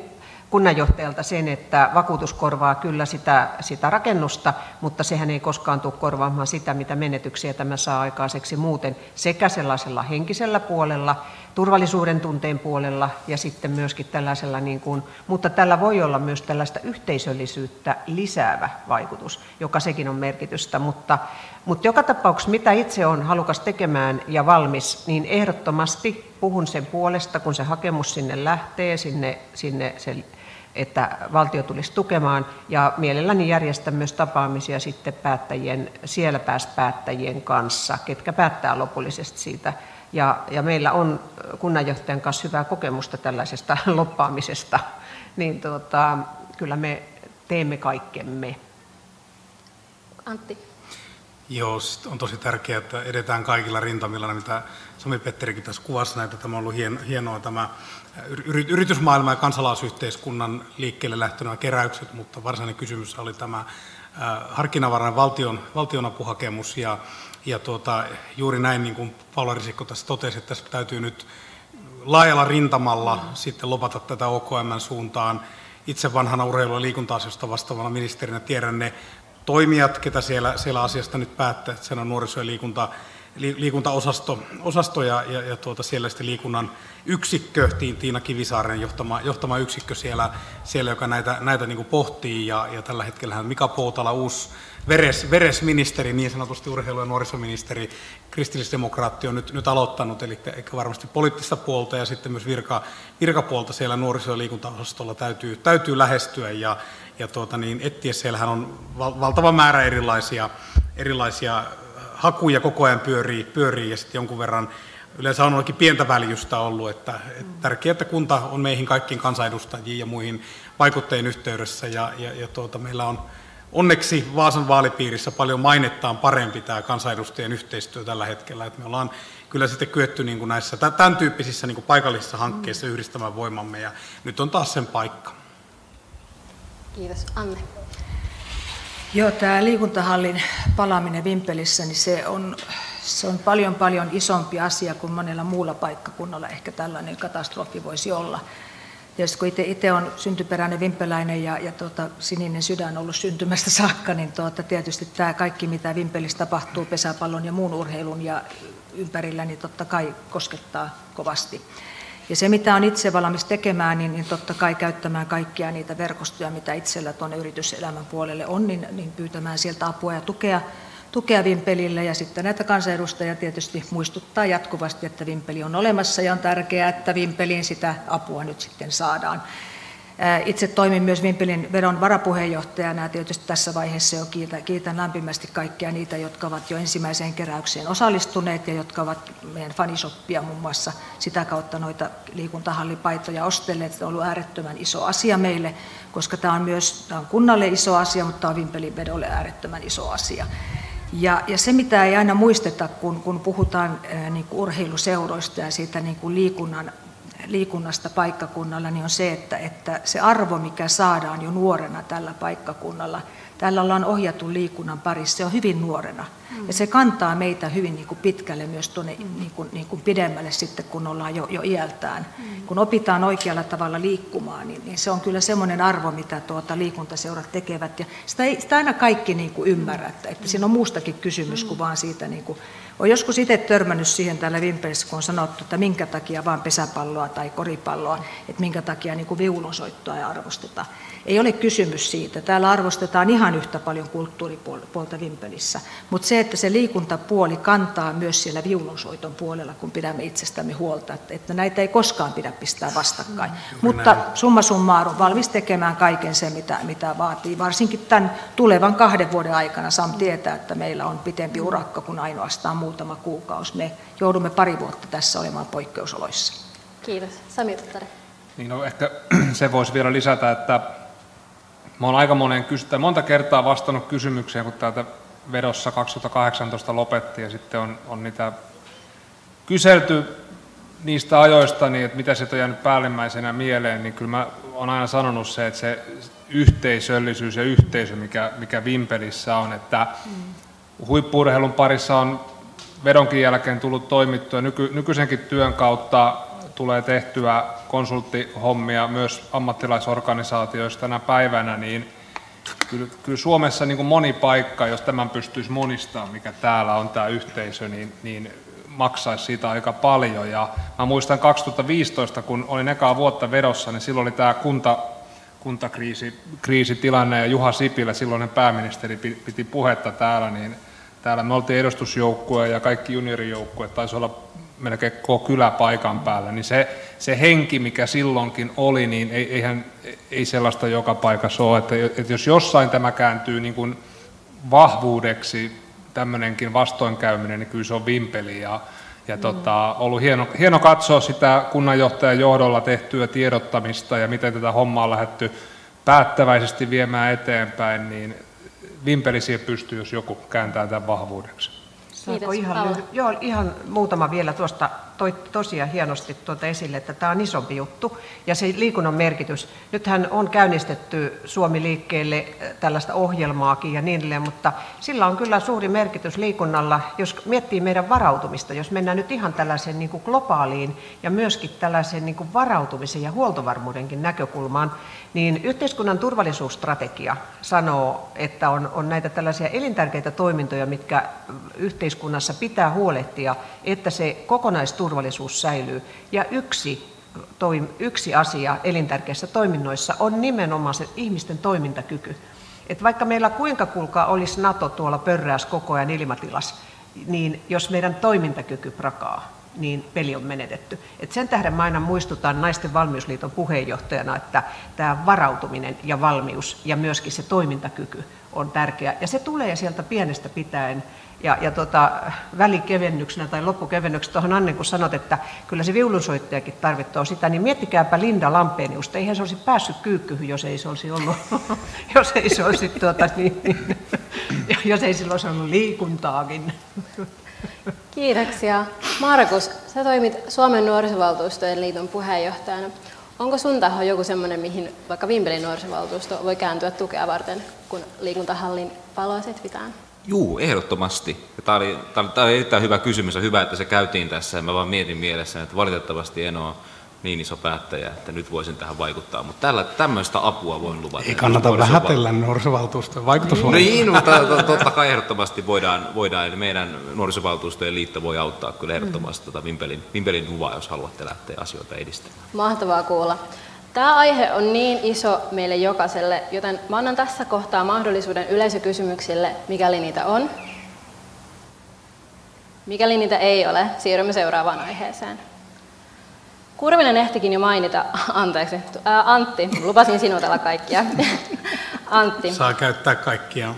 kunnanjohtajalta sen, että vakuutus korvaa kyllä sitä rakennusta, mutta sehän ei koskaan tule korvaamaan sitä, mitä menetyksiä tämä saa aikaiseksi muuten sekä sellaisella henkisellä puolella, turvallisuuden tunteen puolella ja sitten myöskin tällaisella, niin kuin, mutta tällä voi olla myös tällaista yhteisöllisyyttä lisäävä vaikutus, joka sekin on merkitystä, mutta joka tapauksessa mitä itse olen halukas tekemään ja valmis, niin ehdottomasti puhun sen puolesta, kun se hakemus sinne lähtee, sinne että valtio tulisi tukemaan ja mielelläni järjestän myös tapaamisia sitten siellä päättäjien kanssa, ketkä päättää lopullisesti siitä. Ja meillä on kunnanjohtajan kanssa hyvää kokemusta tällaisesta loppaamisesta, niin kyllä me teemme kaikkemme. Antti. Joo, on tosi tärkeää, että edetään kaikilla rintamilla, mitä Sami-Petterikin tässä kuvasi näitä. Tämä on ollut hienoa tämä yritysmaailma ja kansalaisyhteiskunnan liikkeelle lähtönä keräykset, mutta varsinainen kysymys oli tämä harkinnanvarainen valtionapuhakemus ja juuri näin, niin kuin Paula Risikko tässä totesi, että tässä täytyy nyt laajalla rintamalla sitten lopata tätä OKM:n suuntaan. Itse vanhana urheilu- ja liikunta-asioista vastaavana ministerinä tiedän ne toimijat, ketä siellä asiasta nyt päättää, että sen on nuoriso- ja liikuntaosasto ja siellä sitten liikunnan yksikkö, Tiina Kivisaaren johtama yksikkö siellä joka näitä niin kuin pohtii ja tällä hetkellä Mika Poutala, uusi veresministeri, niin sanotusti urheilu- ja nuorisoministeri, kristillisdemokraatti on nyt aloittanut, eli varmasti poliittista puolta ja sitten myös virkapuolta siellä nuoriso- ja liikuntaosastolla täytyy lähestyä ja etsiä. Siellähän on valtava määrä erilaisia hakuja koko ajan pyörii ja sitten jonkun verran yleensä on oikein pientä väljystä ollut, että tärkeää, että kunta on meihin kaikkiin kansanedustajiin ja muihin vaikuttajien yhteydessä ja meillä on onneksi Vaasan vaalipiirissä paljon mainettaan parempi tämä kansanedustajien yhteistyö tällä hetkellä, että me ollaan kyllä sitten kyetty niin kuin näissä tämän tyyppisissä niin kuin paikallisissa hankkeissa yhdistämään voimamme ja nyt on taas sen paikka. Kiitos. Anne. Joo, tämä liikuntahallin palaaminen Vimpelissä, niin se on paljon isompi asia kuin monella muulla paikkakunnalla ehkä tällainen katastrofi voisi olla. Tietysti kun itse on syntyperäinen vimpeläinen ja sininen sydän ollut syntymästä saakka, niin tietysti tämä kaikki mitä Vimpelissä tapahtuu pesäpallon ja muun urheilun ja ympärillä, niin totta kai koskettaa kovasti. Ja se mitä on itse valmis tekemään, niin totta kai käyttämään kaikkia niitä verkostoja, mitä itsellä tuonne yrityselämän puolelle on, niin pyytämään sieltä apua ja tukea Vimpelille ja sitten näitä kansanedustajia tietysti muistuttaa jatkuvasti, että Vimpeli on olemassa ja on tärkeää, että Vimpeliin sitä apua nyt sitten saadaan. Itse toimin myös Vimpelin vedon varapuheenjohtajana ja tietysti tässä vaiheessa jo kiitän lämpimästi kaikkia niitä, jotka ovat jo ensimmäiseen keräykseen osallistuneet ja jotka ovat meidän fanishoppia muun muassa sitä kautta noita liikuntahallipaitoja ostelleet. Se on ollut äärettömän iso asia meille, koska tämä on kunnalle iso asia, mutta tämä on Vimpelin vedolle äärettömän iso asia. Ja se, mitä ei aina muisteta, kun puhutaan niin kuin urheiluseuroista ja siitä niin kuin liikunnasta paikkakunnalla, niin on se, että se arvo, mikä saadaan jo nuorena tällä paikkakunnalla, täällä ollaan ohjattu liikunnan parissa, se on hyvin nuorena. Ja se kantaa meitä hyvin niin kuin pitkälle myös tuonne niin kuin pidemmälle sitten, kun ollaan jo iältään. Kun opitaan oikealla tavalla liikkumaan, niin se on kyllä semmoinen arvo, mitä liikuntaseurat tekevät. Ja sitä aina kaikki niin kuin ymmärrät, että siinä on muustakin kysymys kuin vaan siitä. Niin kuin, olen joskus itse törmännyt siihen täällä Vimpelissä, kun on sanottu, että minkä takia vaan pesäpalloa tai koripalloa, että minkä takia niin kuin viulunsoittoa ei arvosteta. Ei ole kysymys siitä. Täällä arvostetaan ihan yhtä paljon kulttuuripuolta Vimpelissä, mutta se, että se liikuntapuoli kantaa myös siellä viulunsoiton puolella, kun pidämme itsestämme huolta, että näitä ei koskaan pidä pistää vastakkain. Mutta summa summarum valmis tekemään kaiken sen, mitä vaatii. Varsinkin tämän tulevan 2 vuoden aikana Sam tietää, että meillä on pitempi urakka kuin ainoastaan muutama kuukausi. Me joudumme 2 vuotta tässä olemaan poikkeusoloissa. Kiitos. Sami Uttari. Niin ehkä se voisi vielä lisätä, että mä olen monta kertaa vastannut kysymykseen, kun täältä vedossa 2018 lopetti ja sitten on niitä kyselty niistä ajoista, niin että mitä sieltä on jäänyt päällimmäisenä mieleen, niin kyllä mä olen aina sanonut se, että se yhteisöllisyys ja yhteisö, mikä Vimpelissä on, että huippu-urheilun parissa on vedonkin jälkeen tullut toimittua nykyisenkin työn kautta tulee tehtyä konsulttihommia myös ammattilaisorganisaatioista tänä päivänä, niin kyllä Suomessa niin kuin moni paikka, jos tämän pystyisi monistamaan, mikä täällä on tämä yhteisö, niin maksaisi siitä aika paljon. Ja mä muistan 2015, kun olin ekaa vuotta vedossa, niin silloin oli tämä kuntakriisitilanne ja Juha Sipilä, silloinen pääministeri, piti puhetta täällä, niin täällä me oltiin edustusjoukkue ja kaikki juniorijoukkueet, taisi olla melkein koko kylä paikan päällä, niin se henki, mikä silloinkin oli, niin ei sellaista joka paikassa ole, että jos jossain tämä kääntyy niin kuin vahvuudeksi, tämmöinenkin vastoinkäyminen, niin kyllä se on Vimpeli ja ollut hieno katsoa sitä kunnanjohtajan johdolla tehtyä tiedottamista ja miten tätä hommaa on lähdetty päättäväisesti viemään eteenpäin, niin Vimpeli siihen pystyy, jos joku kääntää tämän vahvuudeksi. Saanko ihan muutama vielä tuosta toit tosiaan hienosti tuota esille, että tämä on isompi juttu ja se liikunnan merkitys. Nythän on käynnistetty Suomi liikkeelle tällaista ohjelmaakin ja niin edelleen, mutta sillä on kyllä suuri merkitys liikunnalla, jos miettii meidän varautumista, jos mennään nyt ihan tällaiseen niin kuin globaaliin ja myöskin tällaiseen niin kuin varautumisen ja huoltovarmuudenkin näkökulmaan, niin yhteiskunnan turvallisuusstrategia sanoo, että on näitä tällaisia elintärkeitä toimintoja, mitkä yhteiskunnassa pitää huolehtia, että se kokonaisturvallisuus säilyy. Ja yksi asia elintärkeissä toiminnoissa on nimenomaan se ihmisten toimintakyky. Et vaikka meillä kuinka kuulkaa olisi NATO tuolla pörrääs koko ajan ilmatilassa, niin jos meidän toimintakyky prakaa, niin peli on menetetty. Et sen tähden mä aina muistutan Naisten valmiusliiton puheenjohtajana, että tämä varautuminen ja valmius ja myöskin se toimintakyky on tärkeä. Ja se tulee sieltä pienestä pitäen. Ja välikevennyksenä tai loppukevennyksenä tuohon Anne, kun sanot, että kyllä se viulunsoittajakin tarvitsee sitä, niin miettikääpä Linda Lampeniusta. Eihän se olisi päässyt kyykkyyn, jos ei se olisi ollut, jos ei se olisi, jos ei sillä olisi ollut liikuntaakin. Kiitoksia. Markus, sä toimit Suomen nuorisovaltuustojen liiton puheenjohtajana. Onko sun taho joku semmoinen, mihin vaikka Vimpelin nuorisovaltuusto voi kääntyä tukea varten, kun liikuntahallin paloa setvitään? Juu, ehdottomasti. Tämä oli erittäin hyvä kysymys ja hyvä, että se käytiin tässä. Mä vaan mietin mielessä, että valitettavasti en ole niin iso päättäjä, että nyt voisin tähän vaikuttaa, mutta tämmöistä apua voin luvata. Ei kannata vähätellä nuorisovaltuuston vaikutusvaltaa. Niin, mutta totta kai ehdottomasti voidaan, meidän nuorisovaltuustojen liitto voi auttaa kyllä ehdottomasti Vimpelin luvaa, jos haluatte lähteä asioita edistämään. Mahtavaa kuulla. Tämä aihe on niin iso meille jokaiselle, joten mä annan tässä kohtaa mahdollisuuden yleisökysymyksille, mikäli niitä on. Mikäli niitä ei ole, siirrymme seuraavaan aiheeseen. Kurvinen ehtikin jo mainita, Antti, lupasin sinutella kaikkia. Antti. Saa käyttää kaikkia.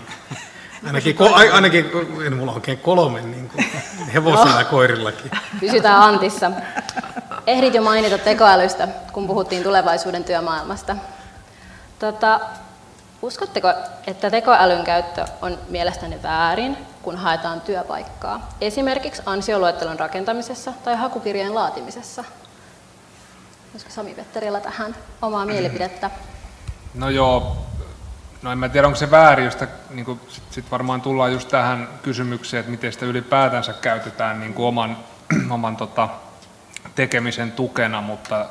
Ainakin mulla on oikein 3 niin kuin hevosilla ja koirillakin. Pysytään Antissa. Ehdit jo mainita tekoälystä, kun puhuttiin tulevaisuuden työmaailmasta. Uskotteko, että tekoälyn käyttö on mielestäni väärin, kun haetaan työpaikkaa? Esimerkiksi ansioluettelon rakentamisessa tai hakukirjeen laatimisessa? Olisiko Sami Petterillä tähän omaa mielipidettä? No joo, no en mä tiedä onko se väärin, josta niin sit varmaan tullaan just tähän kysymykseen, että miten sitä ylipäätänsä käytetään niin kuin oman tekemisen tukena, mutta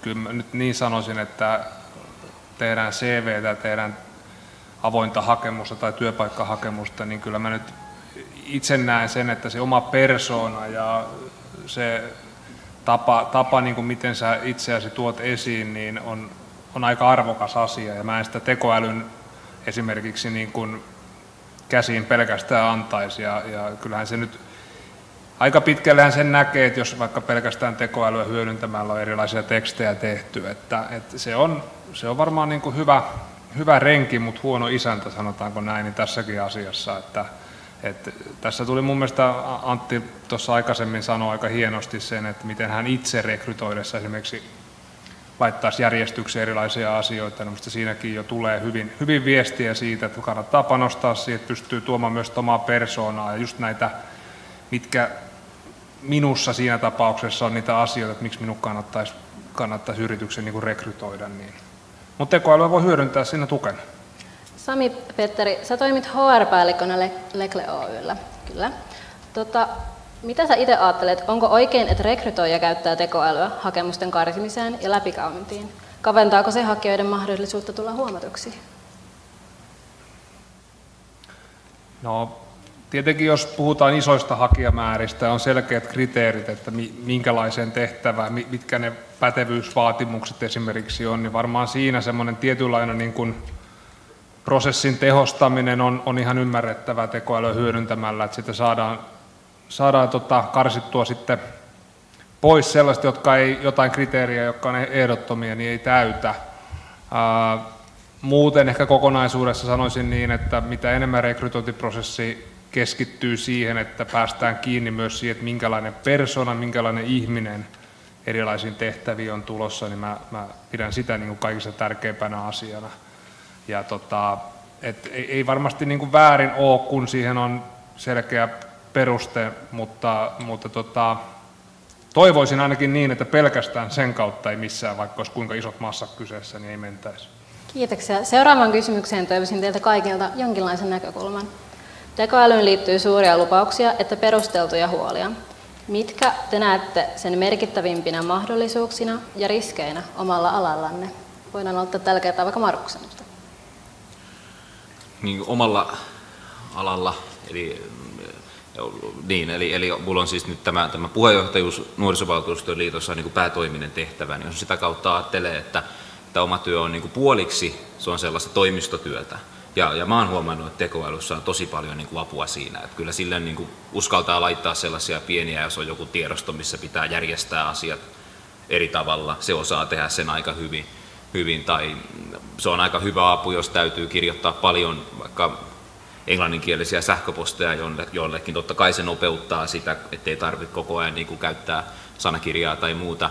kyllä mä nyt niin sanoisin, että tehdään CVtä, tehdään avointa hakemusta tai työpaikkahakemusta, niin kyllä mä nyt itse näen sen, että se oma persoona ja se tapa niin kuin miten sä itseäsi tuot esiin, niin on aika arvokas asia. Ja mä en sitä tekoälyn esimerkiksi niin kuin käsiin pelkästään antaisi. Ja kyllähän se nyt aika pitkällehän sen näkee, että jos vaikka pelkästään tekoälyä hyödyntämällä on erilaisia tekstejä tehty, että se on varmaan niin kuin hyvä renki, mutta huono isäntä, sanotaanko näin, niin tässäkin asiassa. Että tässä tuli mun mielestä Antti tuossa aikaisemmin sanoi aika hienosti sen, että miten hän itse rekrytoidessa esimerkiksi laittaisi järjestykseen erilaisia asioita. No siinäkin jo tulee hyvin viestiä siitä, että kannattaa panostaa siihen, että pystyy tuomaan myös omaa persoonaa ja just näitä, mitkä minussa siinä tapauksessa on niitä asioita, että miksi minun kannattaisi yrityksen niin kuin rekrytoida. Niin. Mutta tekoälyä voi hyödyntää siinä tukena. Sami Petteri, sä toimit HR-päällikkönä Lekle Oy:llä, kyllä. Mitä sä itse ajattelet, onko oikein, että rekrytoija käyttää tekoälyä hakemusten karsimiseen ja läpikäyntiin? Kaventaako se hakijoiden mahdollisuutta tulla huomatuksi? No, tietenkin jos puhutaan isoista hakijamääristä, on selkeät kriteerit, että minkälaiseen tehtävään, mitkä ne pätevyysvaatimukset esimerkiksi on, niin varmaan siinä semmoinen tietynlainen niin kuin prosessin tehostaminen on ihan ymmärrettävää tekoälyä hyödyntämällä, että sitä saadaan karsittua sitten pois sellaista, jotka ei jotain kriteeriä, jotka on ehdottomia, niin ei täytä. Muuten ehkä kokonaisuudessa sanoisin niin, että mitä enemmän rekrytointiprosessi keskittyy siihen, että päästään kiinni myös siihen, että minkälainen persona, minkälainen ihminen erilaisiin tehtäviin on tulossa, niin mä pidän sitä niin kuin kaikista tärkeimpänä asiana. Ja ei varmasti niin kuin väärin ole, kun siihen on selkeä peruste, mutta toivoisin ainakin niin, että pelkästään sen kautta ei missään, vaikka olisi kuinka isot massat kyseessä, niin ei mentäisi. Kiitoksia. Seuraavaan kysymykseen toivoisin teiltä kaikilta jonkinlaisen näkökulman. Tekoälyyn liittyy suuria lupauksia että perusteltuja huolia. Mitkä te näette sen merkittävimpinä mahdollisuuksina ja riskeinä omalla alallanne? Voidaan aloittaa tällä kertaa vaikka Markuksen. Niin, omalla alalla, eli mulla on siis nyt tämä puheenjohtajuus Nuorisovaltuustojen liitossa on niin kuin päätoiminen tehtävä, niin jos sitä kautta ajattelee, että oma työ on niin kuin puoliksi, se on sellaista toimistotyötä. Ja mä oon huomannut, että tekoälyssä on tosi paljon niin kuin apua siinä. Että kyllä sille niin kuin uskaltaa laittaa sellaisia pieniä, jos on joku tiedosto, missä pitää järjestää asiat eri tavalla. Se osaa tehdä sen aika hyvin tai se on aika hyvä apu, jos täytyy kirjoittaa paljon vaikka englanninkielisiä sähköposteja jollekin. Totta kai se nopeuttaa sitä, ettei tarvitse koko ajan niin kuin käyttää sanakirjaa tai muuta.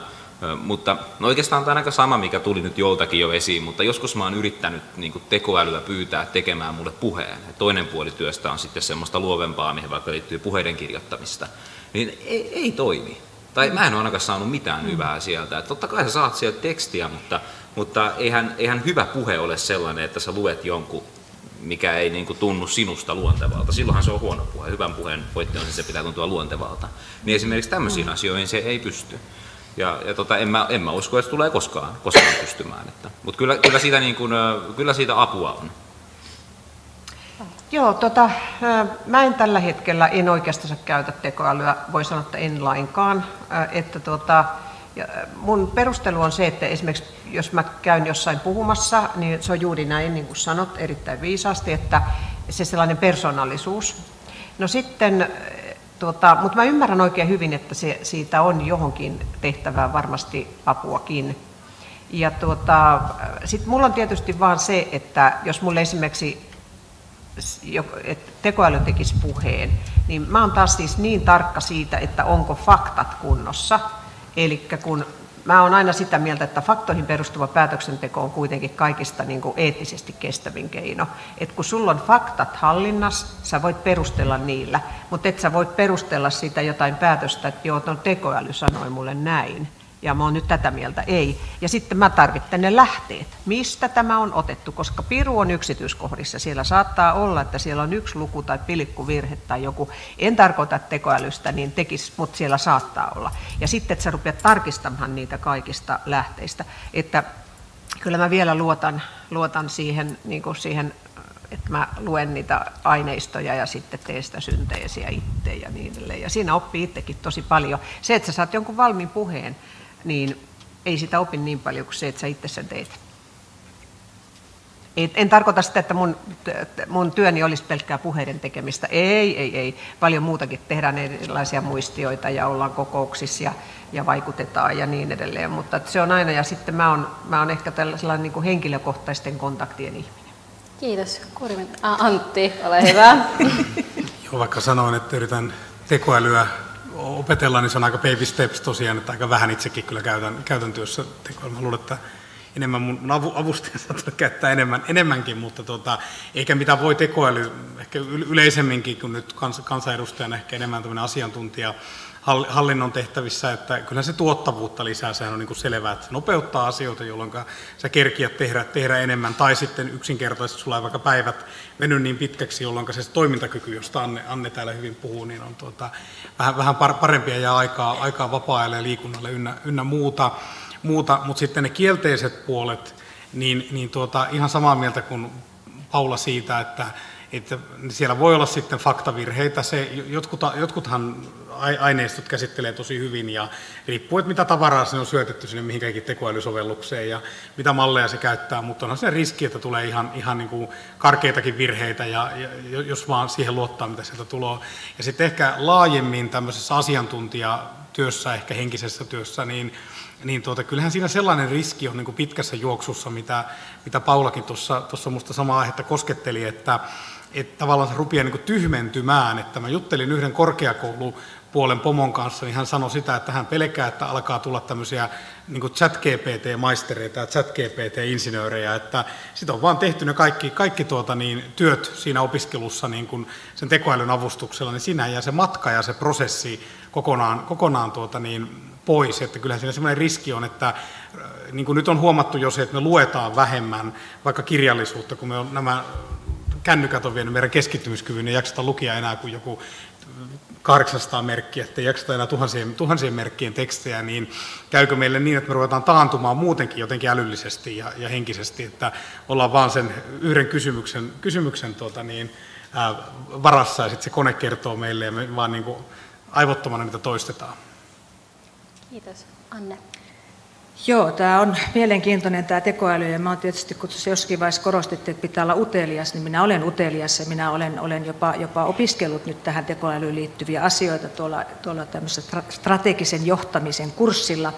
Mutta no oikeastaan tämä on aika sama, mikä tuli nyt joltakin jo esiin, mutta joskus mä oon yrittänyt niin kuin tekoälyä pyytää tekemään mulle puheen. Ja toinen puoli työstä on sitten semmoista luovempaa, mihin vaikka liittyy puheiden kirjoittamista. Niin ei toimi. Tai mä en ole ainakaan saanut mitään hyvää sieltä. Et totta kai sä saat sieltä tekstiä, mutta eihän hyvä puhe ole sellainen, että sä luet jonkun, mikä ei niin kuin tunnu sinusta luontevalta. Silloinhan se on huono puhe. Hyvän puheen voitti on, että se pitää tuntua luontevalta. Niin esimerkiksi tämmöisiin asioihin se ei pysty. Ja en mä usko, että se tulee koskaan pystymään. Mutta kyllä siitä apua on. Joo, mä en tällä hetkellä oikeastaan käytä tekoälyä, voi sanoa, että en lainkaan. Mun perustelu on se, että esimerkiksi jos mä käyn jossain puhumassa, niin se on juuri näin, niin kuin sanot, erittäin viisaasti, että se sellainen persoonallisuus. No sitten, mutta mä ymmärrän oikein hyvin, että siitä on johonkin tehtävään varmasti apuakin. Ja sitten mulla on tietysti vaan se, että jos mulle esimerkiksi tekoäly tekisi puheen, niin mä oon taas siis niin tarkka siitä, että onko faktat kunnossa. Eli kun mä oon aina sitä mieltä, että faktoihin perustuva päätöksenteko on kuitenkin kaikista niin kuin eettisesti kestävin keino. Et kun sulla on faktat hallinnassa, sä voit perustella niillä, mutta et sä voit perustella sitä jotain päätöstä, että joo, tekoäly sanoi mulle näin. Ja mä oon nyt tätä mieltä, ei. Ja sitten mä tarvitsen ne lähteet, mistä tämä on otettu, koska piru on yksityiskohdissa. Siellä saattaa olla, että siellä on yksi luku tai pilkkuvirhe tai joku. En tarkoita tekoälystä, niin tekisi, mutta siellä saattaa olla. Ja sitten, että sä rupeat tarkistamaan niitä kaikista lähteistä. Että kyllä mä vielä luotan siihen, niin kuin siihen, että mä luen niitä aineistoja ja sitten teen sitä synteesiä itse ja niin edelleen. Ja siinä oppii itsekin tosi paljon. Se, että sä saat jonkun valmiin puheen, niin ei sitä opi niin paljon kuin se, että sä itse sen teet. En tarkoita sitä, että mun työni olisi pelkkää puheiden tekemistä. Ei. Paljon muutakin. Tehdään erilaisia muistioita ja ollaan kokouksissa ja vaikutetaan ja niin edelleen. Mutta se on aina, ja sitten mä oon ehkä tällaisella niin kuin henkilökohtaisten kontaktien ihminen. Kiitos. Antti, ole hyvä. Joo, vaikka sanoin, että yritän tekoälyä opetella, niin se on aika baby steps tosiaan, että aika vähän itsekin kyllä käytän työssä tekoälyä. Mä luulen, että enemmän mun avustajat saattaa käyttää enemmänkin, mutta eikä mitä voi tekoäly, ehkä yleisemminkin kuin nyt kansanedustajana ehkä enemmän tämmöinen asiantuntija hallinnon tehtävissä, että kyllä se tuottavuutta lisää, sehän on niin kuin selvää, että se nopeuttaa asioita, jolloin sä kerkiät tehdä enemmän, tai sitten yksinkertaisesti sulla ei vaikka päivät veny niin pitkäksi, jolloin se toimintakyky, josta Anne täällä hyvin puhuu, niin on vähän parempia ja aikaa vapaa-ajalle ja liikunnalle ynnä muuta, mutta sitten ne kielteiset puolet, niin ihan samaa mieltä kuin Paula siitä, että siellä voi olla sitten faktavirheitä, jotkuthan aineistot käsittelee tosi hyvin ja riippuu, että mitä tavaraa se on syötetty sinne mihinkäkin tekoälysovellukseen ja mitä malleja se käyttää, mutta on se riski, että tulee ihan niin kuin karkeitakin virheitä ja jos vaan siihen luottaa, mitä sieltä tulee. Ja sitten ehkä laajemmin tämmöisessä asiantuntijatyössä, ehkä henkisessä työssä, niin kyllähän siinä sellainen riski on niin kuin pitkässä juoksussa, mitä Paulakin tuossa musta samaa aihetta kosketteli, että tavallaan se rupeaa niin kuin tyhmentymään, että mä juttelin yhden korkeakoulupuolen pomon kanssa, niin hän sanoi sitä, että hän pelkää, että alkaa tulla tämmöisiä niin kuin chat-GPT-maistereita ja chat-GPT-insinöörejä, että sitten on vaan tehty ne kaikki työt siinä opiskelussa niin kuin sen tekoälyn avustuksella, niin siinä jää se matka ja se prosessi kokonaan pois. Että kyllähän siinä sellainen riski on, että niin kuin nyt on huomattu jo se, että me luetaan vähemmän vaikka kirjallisuutta, kun nämä kännykät on vienyt meidän keskittymiskyvyn, niin jakseta lukia enää kuin joku 800 merkkiä, että ei jakseta enää tuhansien merkkien tekstejä, niin käykö meille niin, että me ruvetaan taantumaan muutenkin jotenkin älyllisesti ja henkisesti, että ollaan vaan sen yhden kysymyksen varassa ja sitten se kone kertoo meille ja me vaan niin kuin aivottomana niitä toistetaan. Kiitos. Anne. Joo, tämä on mielenkiintoinen tämä tekoäly ja mä oon tietysti, kun tuossa jossakin vaiheessa korostitte, että pitää olla utelias, niin minä olen utelias ja minä olen jopa opiskellut nyt tähän tekoälyyn liittyviä asioita tuolla tämmöisessä strategisen johtamisen kurssilla.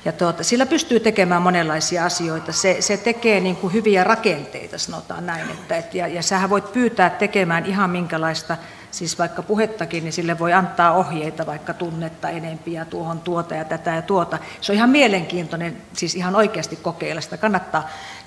Ja sillä pystyy tekemään monenlaisia asioita. Se tekee niin kuin hyviä rakenteita, sanotaan näin. Ja sähän voit pyytää tekemään ihan minkälaista, siis vaikka puhettakin, niin sille voi antaa ohjeita, vaikka tunnetta enempiä tuohon tuota ja tätä ja tuota. Se on ihan mielenkiintoinen, siis ihan oikeasti kokeilla. Sitä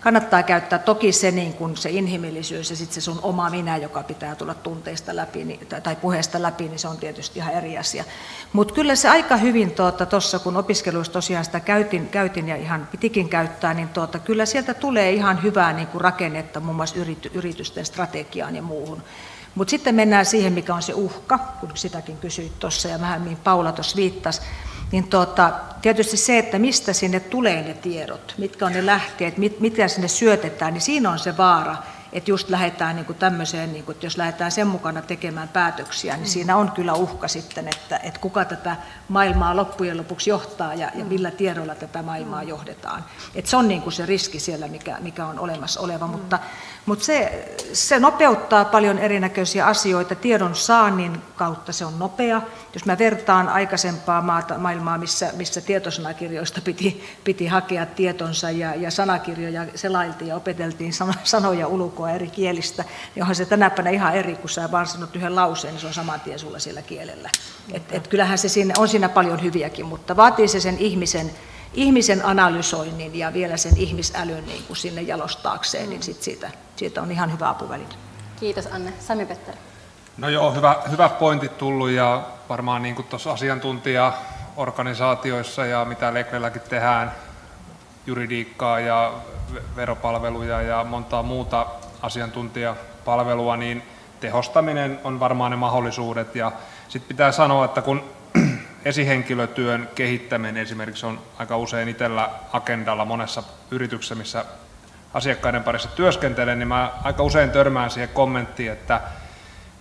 kannattaa käyttää. Toki se, niin kuin se inhimillisyys ja sitten se sun oma minä, joka pitää tulla tunteista läpi tai puheesta läpi, niin se on tietysti ihan eri asia. Mutta kyllä se aika hyvin tuossa, kun opiskeluissa tosiaan sitä käytin ja ihan pitikin käyttää, niin kyllä sieltä tulee ihan hyvää niin kuin rakennetta muun muassa yritysten strategiaan ja muuhun. Mutta sitten mennään siihen, mikä on se uhka, kun sitäkin kysyit tuossa ja vähän mihin Paula tuossa viittasi, niin tietysti se, että mistä sinne tulee ne tiedot, mitkä on ne lähteet, mitä sinne syötetään, niin siinä on se vaara, että just lähdetään niin kuin tämmöiseen, niin kuin, että jos lähdetään sen mukana tekemään päätöksiä, niin siinä on kyllä uhka sitten, että kuka tätä maailmaa loppujen lopuksi johtaa ja millä tiedolla tätä maailmaa johdetaan. Että se on niin kuin se riski siellä, mikä on olemassa oleva, mutta se nopeuttaa paljon erinäköisiä asioita. Tiedon saannin kautta se on nopea. Jos mä vertaan aikaisempaa maailmaa, missä tietosanakirjoista piti hakea tietonsa ja sanakirjoja selailtiin ja opeteltiin sanoja ulkoa eri kielistä, niin onhan se tänä päivänä ihan eri, kun sä vaan sanot yhden lauseen, niin se on saman tien sulla sillä kielellä. Et kyllähän se on siinä paljon hyviäkin, mutta vaatii se sen ihmisen analysoinnin ja vielä sen ihmisälyn niin kuin sinne jalostaakseen, niin siitä on ihan hyvä apuväline. Kiitos Anne. Sami-Petteri. No joo, hyvä pointti tullut ja varmaan niin kuin tuossa asiantuntijaorganisaatioissa ja mitä Legrelläkin tehdään, juridiikkaa ja veropalveluja ja montaa muuta asiantuntijapalvelua, niin tehostaminen on varmaan ne mahdollisuudet. Ja sitten pitää sanoa, että kun esihenkilötyön kehittäminen esimerkiksi on aika usein itsellä agendalla monessa yrityksessä, missä asiakkaiden parissa työskentelen, niin mä aika usein törmään siihen kommenttiin, että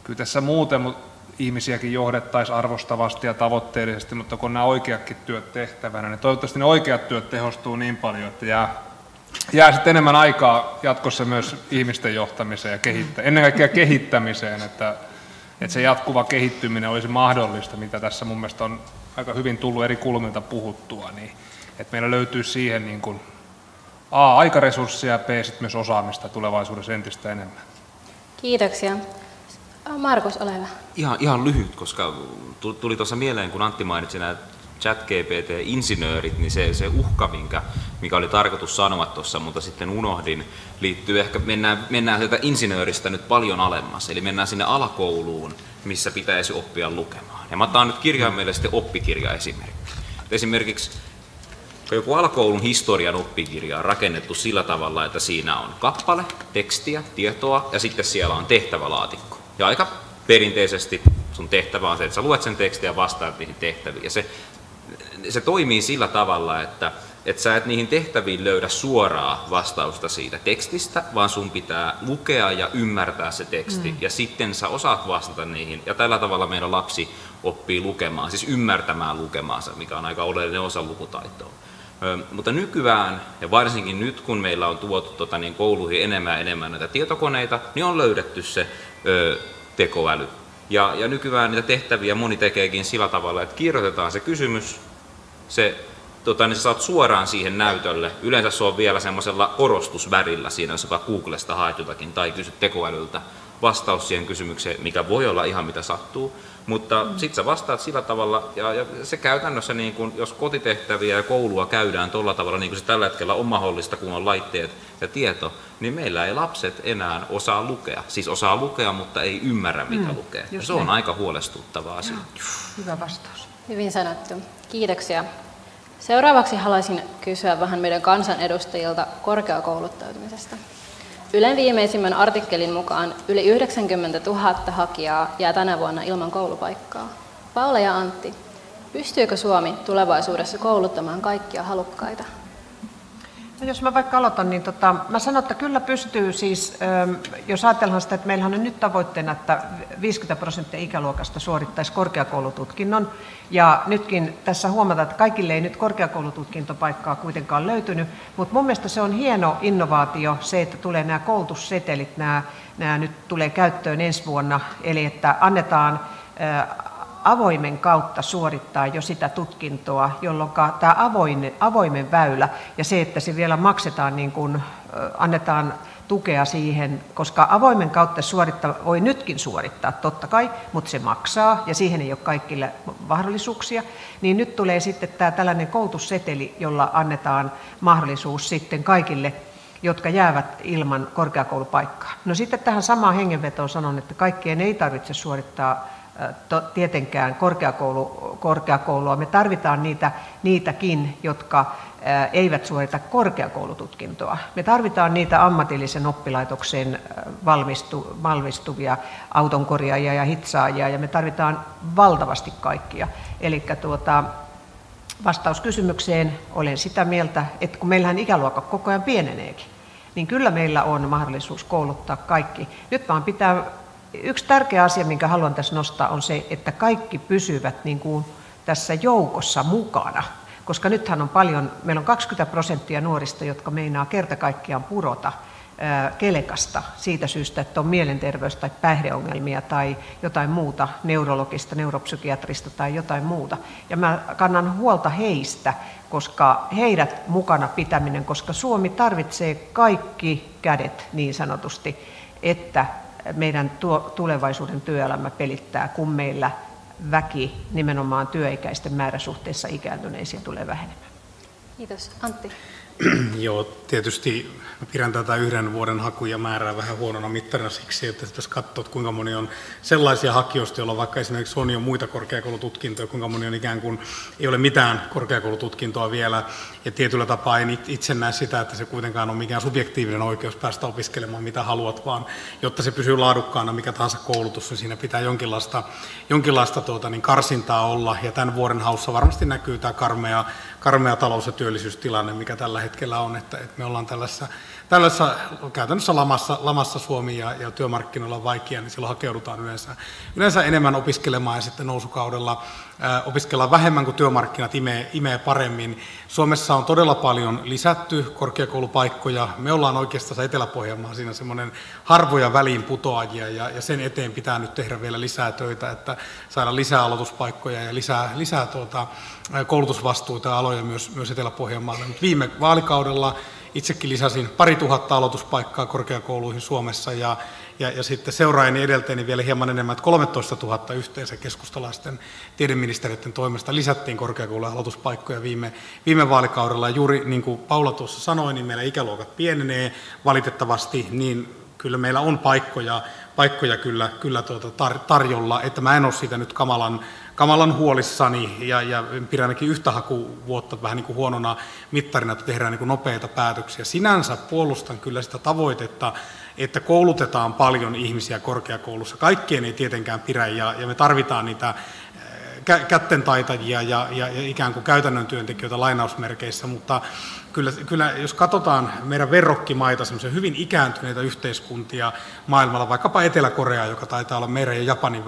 kyllä tässä muuten ihmisiäkin johdettaisiin arvostavasti ja tavoitteellisesti, mutta kun nämä oikeatkin työt tehtävänä, niin toivottavasti ne oikeat työt tehostuu niin paljon, että jää sitten enemmän aikaa jatkossa myös ihmisten johtamiseen ja ennen kaikkea kehittämiseen, että se jatkuva kehittyminen olisi mahdollista, mitä tässä mun mielestä on aika hyvin tullut eri kulmilta puhuttua, niin että meillä löytyy siihen niin kuin A, aikaresursseja ja B, sitten myös osaamista tulevaisuudessa entistä enemmän. Kiitoksia. Markus, ole hyvä. Ihan lyhyt, koska tuli tuossa mieleen, kun Antti mainitsi nämä ChatGPT-insinöörit, niin se uhka, mikä oli tarkoitus sanoa tuossa, mutta sitten unohdin, liittyy ehkä, mennään sieltä insinööristä nyt paljon alemmas, eli mennään sinne alakouluun, missä pitäisi oppia lukemaan. Ja mä otan nyt kirjaimellisesti oppikirjaesimerkki. Esimerkiksi joku alakoulun historian oppikirja on rakennettu sillä tavalla, että siinä on kappale, tekstiä, tietoa ja sitten siellä on tehtävälaatikko. Ja aika perinteisesti sun tehtävä on se, että sä luet sen tekstin ja vastaat niihin tehtäviin. Ja se toimii sillä tavalla, että sä et niihin tehtäviin löydä suoraa vastausta siitä tekstistä, vaan sun pitää lukea ja ymmärtää se teksti. Ja sitten sä osaat vastata niihin. Ja tällä tavalla meidän lapsi oppii lukemaan, siis ymmärtämään lukemaansa, mikä on aika oleellinen osa lukutaitoa. Mutta nykyään, ja varsinkin nyt kun meillä on tuotu kouluihin enemmän ja enemmän näitä tietokoneita, niin on löydetty se tekoäly. Ja nykyään niitä tehtäviä moni tekeekin sillä tavalla, että kirjoitetaan se kysymys, niin sä saat suoraan siihen näytölle. Yleensä se on vielä semmoisella korostusvärillä siinä, jos jopa Googlesta haet jotakin tai kysyt tekoälyltä vastaus siihen kysymykseen, mikä voi olla ihan mitä sattuu. Mutta sitten sä vastaat sillä tavalla, ja se käytännössä, niin kun, jos kotitehtäviä ja koulua käydään tuolla tavalla, niin kuin se tällä hetkellä on mahdollista, kun on laitteet ja tieto, niin meillä ei lapset enää osaa lukea. Siis osaa lukea, mutta ei ymmärrä, mitä lukee. Ja se on aika huolestuttava asia. Hyvä vastaus. Hyvin sanottu. Kiitoksia. Seuraavaksi haluaisin kysyä vähän meidän kansanedustajilta korkeakouluttautumisesta. Ylen viimeisimmän artikkelin mukaan yli 90 000 hakijaa jää tänä vuonna ilman koulupaikkaa. Paula ja Antti, pystyykö Suomi tulevaisuudessa kouluttamaan kaikkia halukkaita? No jos mä vaikka aloitan, niin mä sanon, että kyllä pystyy siis, jos ajatellaan sitä, että meillähän on nyt tavoitteena, että 50% ikäluokasta suorittaisi korkeakoulututkinnon, ja nytkin tässä huomataan, että kaikille ei nyt korkeakoulututkintopaikkaa kuitenkaan löytynyt, mutta mun mielestä se on hieno innovaatio se, että tulee nämä koulutussetelit, nämä nyt tulee käyttöön ensi vuonna, eli että annetaan avoimen kautta suorittaa jo sitä tutkintoa, jolloin tämä avoimen väylä ja se, että se vielä maksetaan, niin kuin annetaan tukea siihen, koska avoimen kautta voi nytkin suorittaa totta kai, mutta se maksaa ja siihen ei ole kaikille mahdollisuuksia, niin nyt tulee sitten tämä tällainen koulutusseteli, jolla annetaan mahdollisuus sitten kaikille, jotka jäävät ilman korkeakoulupaikkaa. No sitten tähän samaan hengenvetoon sanon, että kaikkien ei tarvitse suorittaa tietenkään korkeakoulua. Me tarvitaan niitäkin, jotka eivät suorita korkeakoulututkintoa. Me tarvitaan niitä ammatillisen oppilaitoksen valmistuvia autonkorjaajia ja hitsaajia, ja me tarvitaan valtavasti kaikkia. Eli vastaus kysymykseen, olen sitä mieltä, että kun meillähän ikäluokka koko ajan pieneneekin, niin kyllä meillä on mahdollisuus kouluttaa kaikki. Nyt vaan pitää. Yksi tärkeä asia, minkä haluan tässä nostaa, on se, että kaikki pysyvät niin kuin tässä joukossa mukana, koska nythän on paljon, meillä on 20% nuorista, jotka meinaa kerta kaikkiaan pudota kelekasta siitä syystä, että on mielenterveys- tai päihdeongelmia tai jotain muuta neurologista, neuropsykiatrista tai jotain muuta. Ja mä kannan huolta heistä, koska heidät mukana pitäminen, koska Suomi tarvitsee kaikki kädet niin sanotusti, että meidän tulevaisuuden työelämä pelittää, kun meillä väki nimenomaan työikäisten määrä suhteessa ikääntyneisiin tulee vähenemään. Kiitos. Antti. Joo, tietysti pidän tätä 1 vuoden hakuja määrää vähän huonona mittarina siksi, että jos katsot, kuinka moni on sellaisia hakijoista, joilla vaikka esimerkiksi on jo muita korkeakoulututkintoja, kuinka moni on ikään kuin ei ole mitään korkeakoulututkintoa vielä, ja tietyllä tapaa en itse näe sitä, että se kuitenkaan on mikään subjektiivinen oikeus päästä opiskelemaan mitä haluat, vaan jotta se pysyy laadukkaana mikä tahansa koulutus, niin siinä pitää jonkinlaista karsintaa olla, ja tämän vuoden haussa varmasti näkyy tämä karmea talous- ja työllisyystilanne, mikä tällä hetkellä on, että me ollaan tällaisessa käytännössä lamassa Suomi ja työmarkkinoilla on vaikea, niin silloin hakeudutaan yleensä enemmän opiskelemaan ja sitten nousukaudella opiskellaan vähemmän kuin työmarkkinat imee paremmin. Suomessa on todella paljon lisätty korkeakoulupaikkoja. Me ollaan oikeastaan Etelä-Pohjanmaa siinä semmoinen harvoja väliin putoajia ja sen eteen pitää nyt tehdä vielä lisää töitä, että saada lisää aloituspaikkoja ja lisää koulutusvastuuta ja aloja myös Etelä-Pohjanmaalle. Mutta viime vaalikaudella itsekin lisäsin 2000 aloituspaikkaa korkeakouluihin Suomessa ja sitten seuraajani edeltäni vielä hieman enemmän, että 13 000 yhteensä keskustalaisten tiedeministeriöiden toimesta lisättiin korkeakoulujen aloituspaikkoja viime vaalikaudella. Ja juuri niin kuin Paula tuossa sanoi, niin meillä ikäluokat pienenee valitettavasti, niin kyllä meillä on paikkoja kyllä tarjolla, että mä en ole siitä nyt kamalan huolissani ja pidän ainakin yhtä hakuvuotta vähän niin kuin huonona mittarina, että tehdään niin kuin nopeita päätöksiä. Sinänsä puolustan kyllä sitä tavoitetta, että koulutetaan paljon ihmisiä korkeakoulussa. Kaikkien ei tietenkään pidä ja me tarvitaan niitä kättentaitajia ja ikään kuin käytännön työntekijöitä lainausmerkeissä, mutta kyllä jos katsotaan meidän verrokkimaita, semmoisia hyvin ikääntyneitä yhteiskuntia maailmalla, vaikkapa Etelä-Korea, joka taitaa olla meidän ja Japanin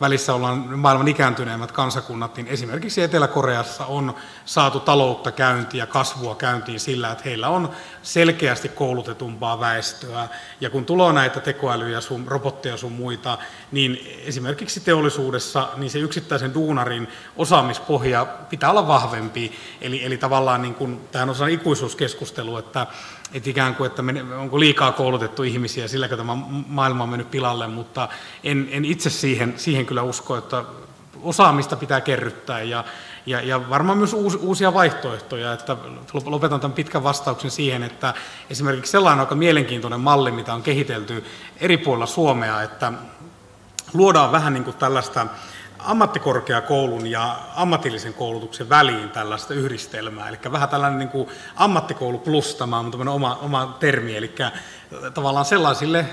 välissä ollaan maailman ikääntyneimmät kansakunnat, niin esimerkiksi Etelä-Koreassa on saatu taloutta käyntiin ja kasvua käyntiin sillä, että heillä on selkeästi koulutetumpaa väestöä. Ja kun tulee näitä tekoälyjä, robotteja sun muita, niin esimerkiksi teollisuudessa niin se yksittäisen duunarin osaamispohja pitää olla vahvempi. Eli tavallaan niin kuin, tämähän on sellainen ikuisuuskeskustelu, että ikään kuin, että onko liikaa koulutettu ihmisiä, silläkö tämä maailma on mennyt pilalle, mutta en itse siihen kyllä usko, että osaamista pitää kerryttää ja varmaan myös uusia vaihtoehtoja, että lopetan tämän pitkän vastauksen siihen, että esimerkiksi sellainen aika mielenkiintoinen malli, mitä on kehitelty eri puolilla Suomea, että luodaan vähän niin kuin tällaista ammattikorkeakoulun ja ammatillisen koulutuksen väliin tällaista yhdistelmää, eli vähän tällainen niin kuin ammattikoulu plus, tämä on tämmöinen oma termi, eli tavallaan sellaisille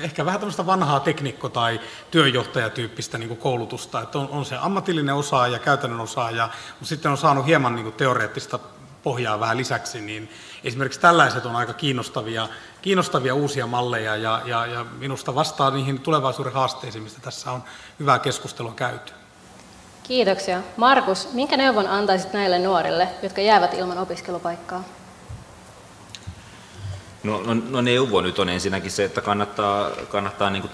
ehkä vähän tämmöistä vanhaa teknikko- tai työnjohtajatyyppistä niin kuin koulutusta, että on se ammatillinen osaaja, käytännön osaaja, mutta sitten on saanut hieman niin kuin teoreettista pohjaa vähän lisäksi, niin esimerkiksi tällaiset on aika kiinnostavia uusia malleja ja minusta vastaa niihin tulevaisuuden haasteisiin, mistä tässä on hyvää keskustelua käyty. Kiitoksia. Markus, minkä neuvon antaisit näille nuorille, jotka jäävät ilman opiskelupaikkaa? No neuvo nyt on ensinnäkin se, että kannattaa niin kuin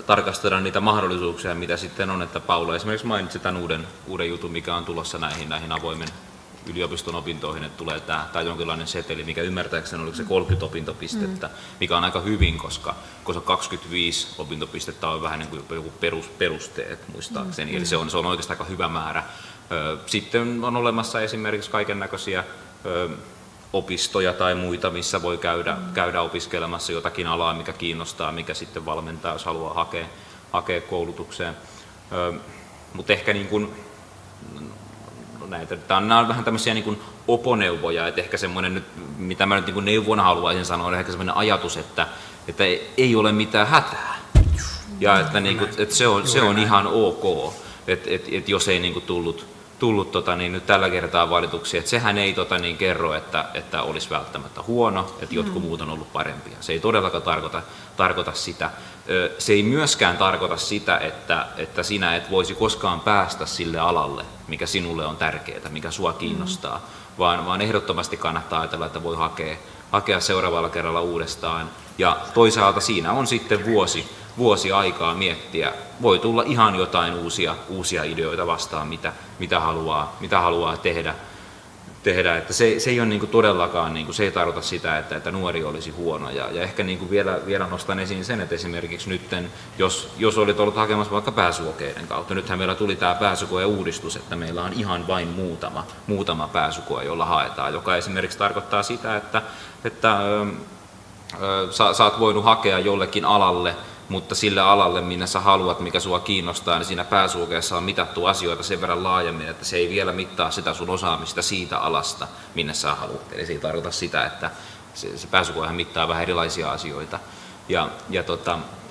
tarkastella niitä mahdollisuuksia, mitä sitten on, että Paula esimerkiksi mainitsi tämän uuden jutun, mikä on tulossa näihin avoimen yliopiston opintoihin, että tulee tämä jonkinlainen seteli, mikä ymmärtääkseni oliko se 30 opintopistettä, mikä on aika hyvin, koska 25 opintopistettä on vähän niin kuin joku perusteet muistaakseni, eli se on oikeastaan aika hyvä määrä. Sitten on olemassa esimerkiksi kaikennäköisiä opistoja tai muita, missä voi käydä opiskelemassa jotakin alaa, mikä kiinnostaa, mikä sitten valmentaa, jos haluaa hakea koulutukseen. Mutta ehkä niin kuin, nämä on vähän tämmöisiä niin kuin oponeuvoja, että ehkä semmoinen nyt, mitä mä nyt niin kuin neuvona haluaisin sanoa, on ehkä semmoinen ajatus, että ei ole mitään hätää. Ja että, niin kuin, että se on ihan ok, että jos ei niin kuin tullut niin nyt tällä kertaa valituksia, että sehän ei niin kerro, että olisi välttämättä huono, että jotkut muut on ollut parempia. Se ei todellakaan tarkoita sitä. Se ei myöskään tarkoita sitä, että sinä et voisi koskaan päästä sille alalle, mikä sinulle on tärkeää, mikä sua kiinnostaa, vaan ehdottomasti kannattaa ajatella, että voi hakea seuraavalla kerralla uudestaan. Ja toisaalta siinä on sitten vuosi aikaa miettiä. Voi tulla ihan jotain uusia ideoita vastaan, mitä haluaa tehdä. Että se ei ole niinku todellakaan, niinku, se ei tarkoita sitä, että nuori olisi huono. Ja ehkä niinku vielä nostan esiin sen, että esimerkiksi nyt, jos olit ollut hakemassa vaikka pääsykokeiden kautta, nythän meillä tuli tämä pääsykoeuudistus, että meillä on ihan vain muutama pääsykoe, jolla haetaan, joka esimerkiksi tarkoittaa sitä, että sä oot voinut hakea jollekin alalle, mutta sille alalle, minne sä haluat, mikä sua kiinnostaa, niin siinä pääsykokeessa on mitattu asioita sen verran laajemmin, että se ei vielä mittaa sitä sun osaamista siitä alasta, minne sä haluat. Eli se ei tarkoita sitä, että se pääsykoehan mittaa vähän erilaisia asioita.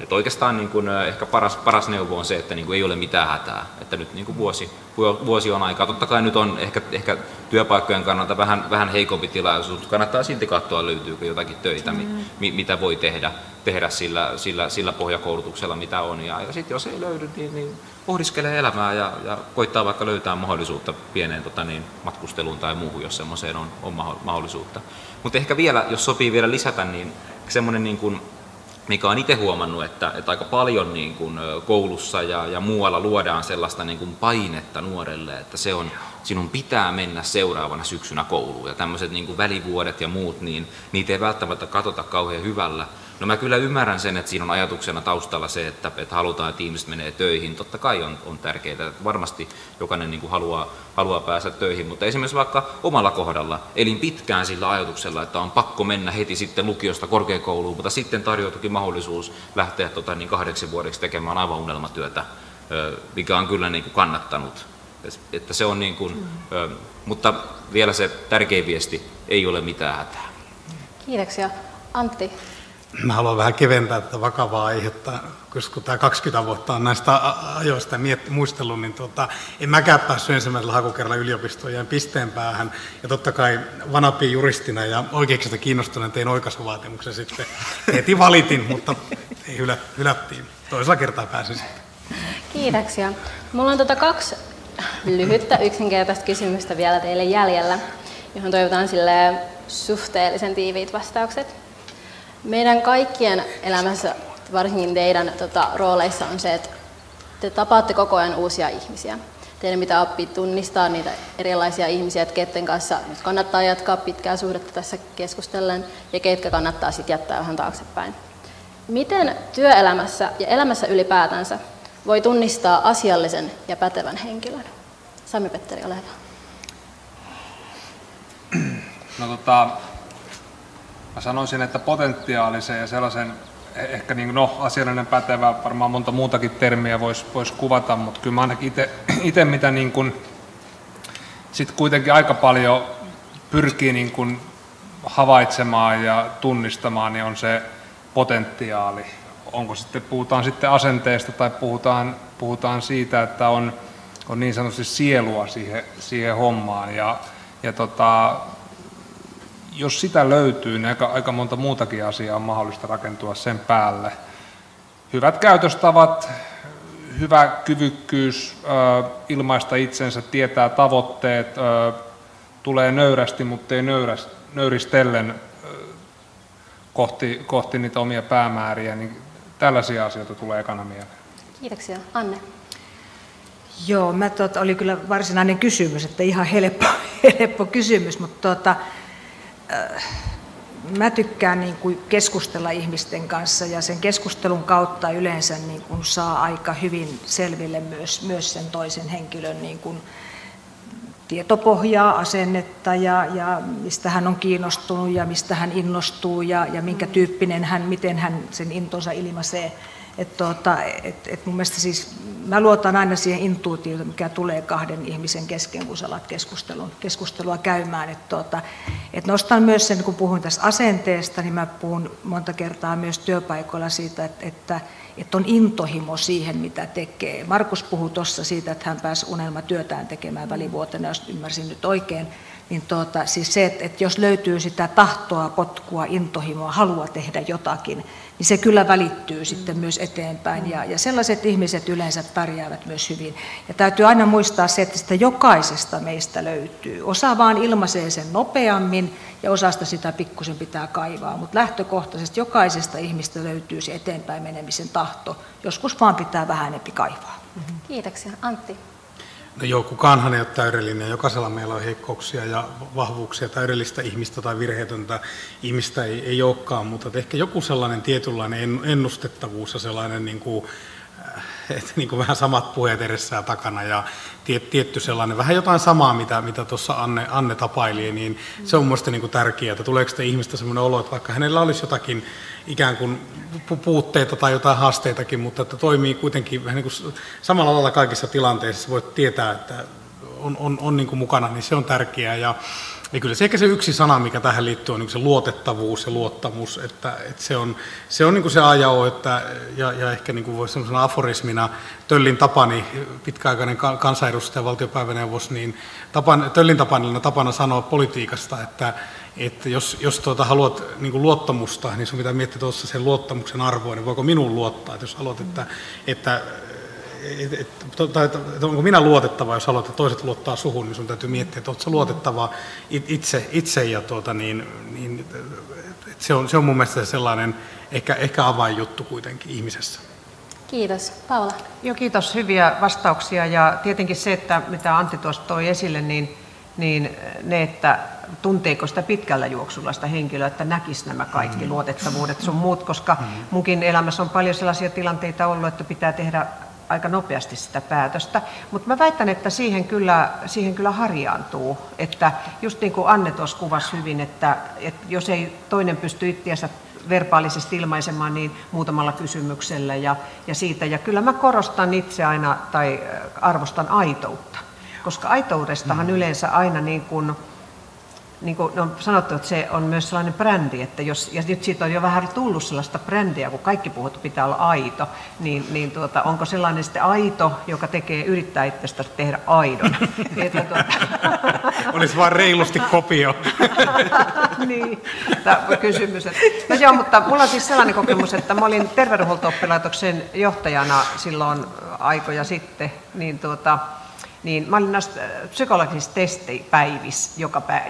Että oikeastaan niin kun, ehkä paras neuvo on se, että niin kun ei ole mitään hätää. Että nyt niin kun vuosi on aikaa. Totta kai nyt on ehkä työpaikkojen kannalta vähän heikompi tilaisuus, mutta kannattaa silti katsoa, löytyykö jotakin töitä, mitä voi tehdä sillä pohjakoulutuksella, mitä on. Ja sitten jos ei löydy, niin pohdiskelee elämää ja koittaa vaikka löytää mahdollisuutta pieneen matkusteluun tai muuhun, jos semmoiseen on mahdollisuutta. Mutta ehkä vielä, jos sopii vielä lisätä, niin semmoinen niin kuin mikä on itse huomannut, että aika paljon niin kuin koulussa ja muualla luodaan sellaista niin kuin painetta nuorelle, että sinun pitää mennä seuraavana syksynä kouluun. Ja tämmöiset niin kuin välivuodet ja muut, niin niitä ei välttämättä katsota kauhean hyvällä. No mä kyllä ymmärrän sen, että siinä on ajatuksena taustalla se, että halutaan, että ihmiset menee töihin. Totta kai on tärkeää, että varmasti jokainen niin kuin haluaa päästä töihin, mutta esimerkiksi vaikka omalla kohdalla elin pitkään sillä ajatuksella, että on pakko mennä heti sitten lukiosta korkeakouluun, mutta sitten tarjoutuikin mahdollisuus lähteä 8 vuodeksi tekemään aivan unelmatyötä, mikä on kyllä niin kuin kannattanut. Että se on niin kuin, mutta vielä se tärkein viesti, ei ole mitään hätää. Kiitoksia. Antti. Mä haluan vähän keventää tätä vakavaa aihetta, koska kun tämä 20 vuotta on näistä ajoista muistellut, niin en mäkään päässyt ensimmäisellä hakukerralla yliopistoon, jäin pisteen päähän. Ja totta kai vanapin juristina ja oikeuksista kiinnostuneen tein oikaisuvaatimuksen sitten. Heti valitin, mutta ei hylättiin. Toisella kertaa pääsin sitten. Kiitoksia. Mulla on 2 lyhyttä yksinkertaista kysymystä vielä teille jäljellä, johon toivotaan suhteellisen tiiviit vastaukset. Meidän kaikkien elämässä, varsinkin teidän rooleissa on se, että te tapaatte koko ajan uusia ihmisiä. Teidän pitää oppia tunnistaa niitä erilaisia ihmisiä, että keiden kanssa nyt kannattaa jatkaa pitkää suhdetta tässä keskustellen ja ketkä kannattaa sitten jättää vähän taaksepäin. Miten työelämässä ja elämässä ylipäätänsä voi tunnistaa asiallisen ja pätevän henkilön? Sami-Petteri, ole hyvä. No mä sanoisin, että potentiaalisen ja sellaisen ehkä niin, no, asiallinen pätevä, varmaan monta muutakin termiä voisi kuvata, mutta kyllä mä ainakin itse mitä niin kuin, sit kuitenkin aika paljon pyrkii niin kuin havaitsemaan ja tunnistamaan, niin on se potentiaali. Onko sitten, puhutaan sitten asenteesta tai puhutaan siitä, että on niin sanotusti sielua siihen hommaan. Jos sitä löytyy, niin aika monta muutakin asiaa on mahdollista rakentua sen päälle. Hyvät käytöstavat, hyvä kyvykkyys ilmaista itsensä, tietää tavoitteet, tulee nöyrästi, mutta ei nöyristellen kohti niitä omia päämääriä, niin tällaisia asioita tulee ekana mieleen. Kiitoksia. Anne? Joo, oli kyllä varsinainen kysymys, että ihan helppo kysymys, mutta mä tykkään niin kuin keskustella ihmisten kanssa ja sen keskustelun kautta yleensä niin kuin saa aika hyvin selville myös sen toisen henkilön niin kuin tietopohjaa, asennetta ja mistä hän on kiinnostunut ja mistä hän innostuu ja minkä tyyppinen miten hän sen intonsa ilmaisee. Mun mielestä siis, mä luotan aina siihen intuitioon, mikä tulee kahden ihmisen kesken, kun sä alat keskustelua käymään. Että nostan myös sen, kun puhun tästä asenteesta, niin mä puhun monta kertaa myös työpaikoilla siitä, että on intohimo siihen, mitä tekee. Markus puhui tuossa siitä, että hän pääsi unelmatyötään tekemään välivuotena, jos ymmärsin nyt oikein. Niin siis se, että jos löytyy sitä tahtoa, potkua, intohimoa, halua tehdä jotakin, niin se kyllä välittyy sitten myös eteenpäin. Ja sellaiset ihmiset yleensä pärjäävät myös hyvin. Ja täytyy aina muistaa se, että sitä jokaisesta meistä löytyy. Osa vaan ilmaisee sen nopeammin ja osasta sitä pikkusen pitää kaivaa. Mutta lähtökohtaisesti jokaisesta ihmistä löytyy se eteenpäin menemisen tahto. Joskus vaan pitää vähän enempi kaivaa. Kiitoksia. Antti? No joo, kukaanhan ei ole täydellinen. Jokaisella meillä on heikkouksia ja vahvuuksia. Täydellistä ihmistä tai virheetöntä ihmistä ei olekaan, mutta ehkä joku sellainen tietynlainen ennustettavuus ja sellainen niin kuin vähän samat puheet edessä ja takana ja tietty sellainen, vähän jotain samaa, mitä tuossa Anne tapaili, niin se on mielestäni niin kuin tärkeää, että tuleeko sitä ihmistä sellainen olo, että vaikka hänellä olisi jotakin ikään kuin puutteita tai jotain haasteitakin, mutta että toimii kuitenkin vähän niin kuin samalla lailla kaikissa tilanteissa, voit tietää, että on niin kuin mukana, niin se on tärkeää. Ja kyllä se ehkä se yksi sana, mikä tähän liittyy, on niin se luotettavuus ja luottamus, että se on niin kuin se A ja O, ja ehkä niin kuin voisi sanoa aforismina Töllin Tapani, pitkäaikainen kansanedustaja, valtiopäiväneuvos, niin Töllin Tapanilla tapana sanoa politiikasta, että jos haluat niin kuin luottamusta, niin sun pitää miettiä tuossa sen luottamuksen arvoa, niin voiko minuun luottaa, että jos haluat, että onko minä luotettava, jos haluat, että toiset luottaa suhun, niin sun täytyy miettiä, että oletko luotettava itse ja se on mun mielestä sellainen ehkä avainjuttu kuitenkin ihmisessä. Kiitos. Paula? Joo, kiitos. Hyviä vastauksia ja tietenkin se, että mitä Antti tuosta toi esille, niin ne, että tunteeko sitä pitkällä juoksulla sitä henkilöä, että näkisi nämä kaikki luotettavuudet sun muut, koska munkin elämässä on paljon sellaisia tilanteita ollut, että pitää tehdä aika nopeasti sitä päätöstä, mutta mä väitän, että siihen kyllä harjaantuu, että just niin kuin Anne tuossa kuvasi hyvin, että jos ei toinen pysty itseänsä verbaalisesti ilmaisemaan, niin muutamalla kysymyksellä ja siitä, ja kyllä mä korostan itse aina tai arvostan aitoutta, koska aitoudestahan yleensä aina niin kuin on sanottu, että se on myös sellainen brändi, että ja nyt siitä on jo vähän tullut sellaista brändiä, kun kaikki puhut pitää olla aito, niin onko sellainen sitten aito, joka yrittää itsestä tehdä aidon? Olisi vaan reilusti kopio. Niin, kysymys. No joo, mutta mulla on siis sellainen kokemus, että mä olin terveydenhuolto-oppilaitoksen johtajana silloin aikoja sitten, niin mä olin näissä psykologisissa testipäivissä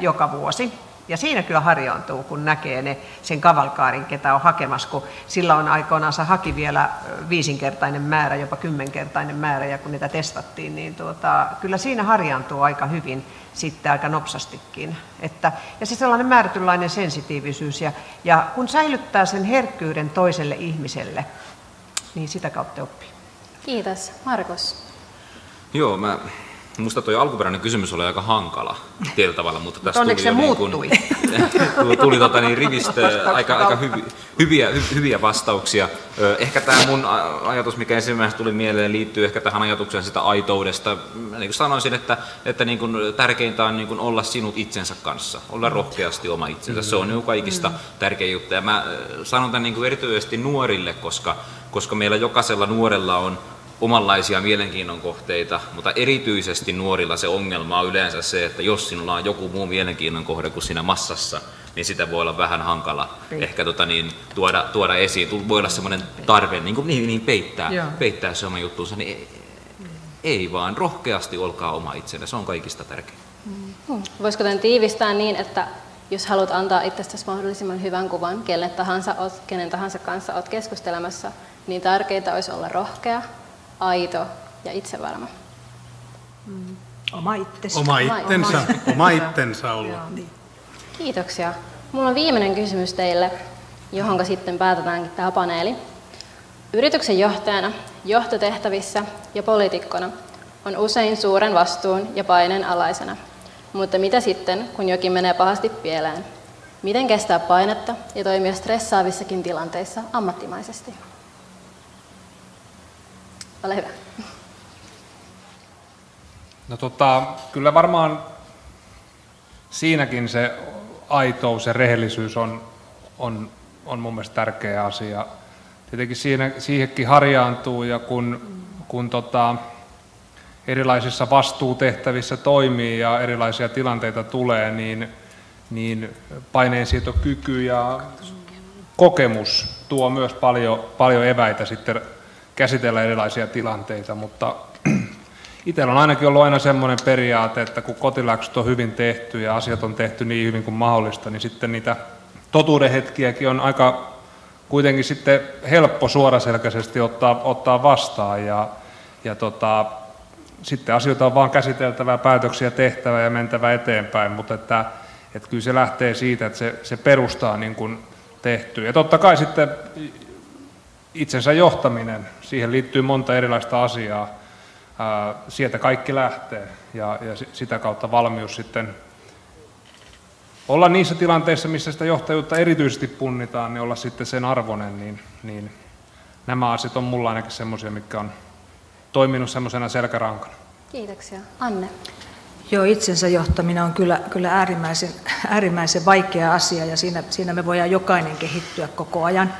joka vuosi. Ja siinä kyllä harjaantuu, kun näkee sen kavalkaarin, ketä on hakemassa, kun silloin aikoinaan haki vielä 5-kertainen määrä, jopa 10-kertainen määrä, ja kun niitä testattiin, niin kyllä siinä harjaantuu aika hyvin sitten aika nopsastikin. Ja se sellainen määrätynlainen sensitiivisyys, ja kun säilyttää sen herkkyyden toiselle ihmiselle, niin sitä kautta oppii. Kiitos. Markus? Joo, mä Musta tuo alkuperäinen kysymys oli aika hankala tietyllä tavalla, mutta tässä onneksi se muuttui. Tuli rivistö aika hyviä vastauksia. Ehkä tämä mun ajatus, mikä ensimmäisenä tuli mieleen, liittyy ehkä tähän ajatukseen sitä aitoudesta. Niin kuin sanoisin, että niin kuin tärkeintä on niin kuin olla sinut itsensä kanssa, olla rohkeasti oma itsensä. Se on niin kaikista tärkein juttu. Ja mä sanon tämän niin kuin erityisesti nuorille, koska meillä jokaisella nuorella on omanlaisia mielenkiinnon kohteita, mutta erityisesti nuorilla se ongelma on yleensä se, että jos sinulla on joku muu mielenkiinnon kohde kuin siinä massassa, niin sitä voi olla vähän hankala ehkä tuoda esiin. Voi olla semmoinen tarve peittää se oma juttuunsa, niin ei vaan rohkeasti olkaa oma itsenne, se on kaikista tärkein. Voisiko tämän tiivistää niin, että jos haluat antaa itsestäsi mahdollisimman hyvän kuvan, kenen tahansa kanssa olet keskustelemassa, niin tärkeintä olisi olla rohkea, aito ja itsevarma. Oma itsensä. Oma itsensä olla. Kiitoksia. Mulla on viimeinen kysymys teille, johonka sitten päätetäänkin tämä paneeli. Yrityksen johtajana, johtotehtävissä ja poliitikkona on usein suuren vastuun ja paineen alaisena. Mutta mitä sitten, kun jokin menee pahasti pieleen? Miten kestää painetta ja toimia stressaavissakin tilanteissa ammattimaisesti? Ole hyvä. No kyllä varmaan siinäkin se aitous ja rehellisyys on mun mielestä tärkeä asia. Tietenkin siihenkin harjaantuu ja kun erilaisissa vastuutehtävissä toimii ja erilaisia tilanteita tulee, niin paineensietokyky ja kokemus tuo myös paljon eväitä sitten käsitellä erilaisia tilanteita, mutta itsellä on ainakin ollut aina semmoinen periaate, että kun kotiläksyt on hyvin tehty ja asiat on tehty niin hyvin kuin mahdollista, niin sitten niitä totuudenhetkiäkin on aika kuitenkin sitten helppo suoraselkäisesti ottaa vastaan ja sitten asioita on vaan käsiteltävä, päätöksiä tehtävä ja mentävä eteenpäin, mutta että kyllä se lähtee siitä, että se perusta on niin kuin tehty. Ja totta kai sitten itsensä johtaminen, siihen liittyy monta erilaista asiaa, sieltä kaikki lähtee ja sitä kautta valmius sitten olla niissä tilanteissa, missä sitä johtajuutta erityisesti punnitaan, niin olla sitten sen arvoinen, niin nämä asiat on mulla ainakin semmoisia, mitkä on toiminut semmoisena selkärankana. Kiitoksia. Anne. Joo, itsensä johtaminen on kyllä äärimmäisen vaikea asia ja siinä me voidaan jokainen kehittyä koko ajan.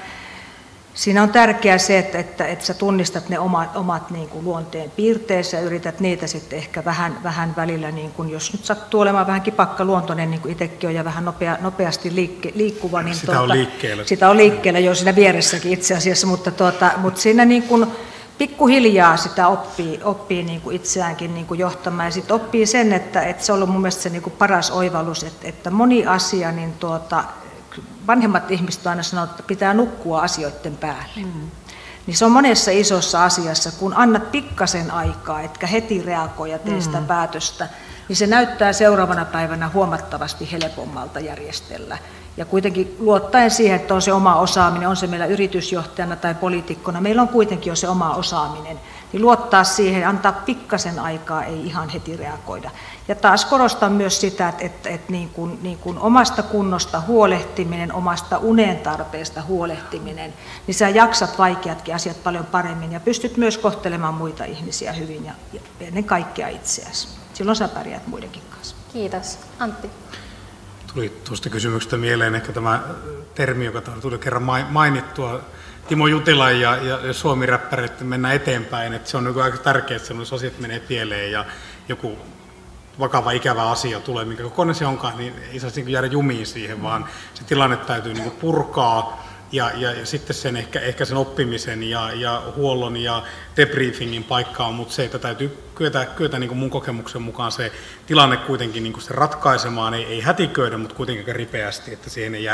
Siinä on tärkeää se, että sä tunnistat ne omat niin kuin luonteen piirteensä ja yrität niitä sitten ehkä vähän välillä, niin kuin jos nyt sattuu olemaan vähän kipakkaluontoinen, niin kuin itsekin on, ja vähän nopeasti liikkuva. Niin sitä on liikkeellä jo siinä vieressäkin itse asiassa, mutta siinä niin kuin pikkuhiljaa sitä oppii niin kuin itseäänkin niin kuin johtamaan ja sitten oppii sen, että se on ollut mun mielestä se niin kuin paras oivallus, että moni asia, niin vanhemmat ihmiset aina sanoo, että pitää nukkua asioiden päälle. Niin se on monessa isossa asiassa, kun annat pikkasen aikaa, etkä heti reagoi ja tee sitä päätöstä, niin se näyttää seuraavana päivänä huomattavasti helpommalta järjestellä. Ja kuitenkin luottaen siihen, että on se oma osaaminen, on se meillä yritysjohtajana tai poliitikkona, meillä on kuitenkin jo se oma osaaminen, niin luottaa siihen, antaa pikkasen aikaa, ei ihan heti reagoida. Ja taas korostan myös sitä, että niin kuin omasta kunnosta huolehtiminen, omasta unen tarpeesta huolehtiminen, niin sä jaksat vaikeatkin asiat paljon paremmin ja pystyt myös kohtelemaan muita ihmisiä hyvin ja ennen kaikkea itseäsi. Silloin sä pärjäät muidenkin kanssa. Kiitos. Antti. Tuli tuosta kysymyksestä mieleen ehkä tämä termi, joka tuli kerran mainittua, Timo Jutilan ja suomi-räppäreiden mennä eteenpäin, että se on aika tärkeää, että sellaiset asiat menee pieleen ja joku vakava ikävä asia tulee, minkä kokoinen se onkaan, niin ei saisi niin jäädä jumiin siihen, vaan se tilanne täytyy niin purkaa ja sitten sen ehkä sen oppimisen ja huollon ja debriefingin paikkaan, mutta se, että täytyy kyetä niin mun kokemuksen mukaan se tilanne kuitenkin niin se ratkaisemaan, ei hätiköidä, mutta kuitenkin ripeästi, että siihen ei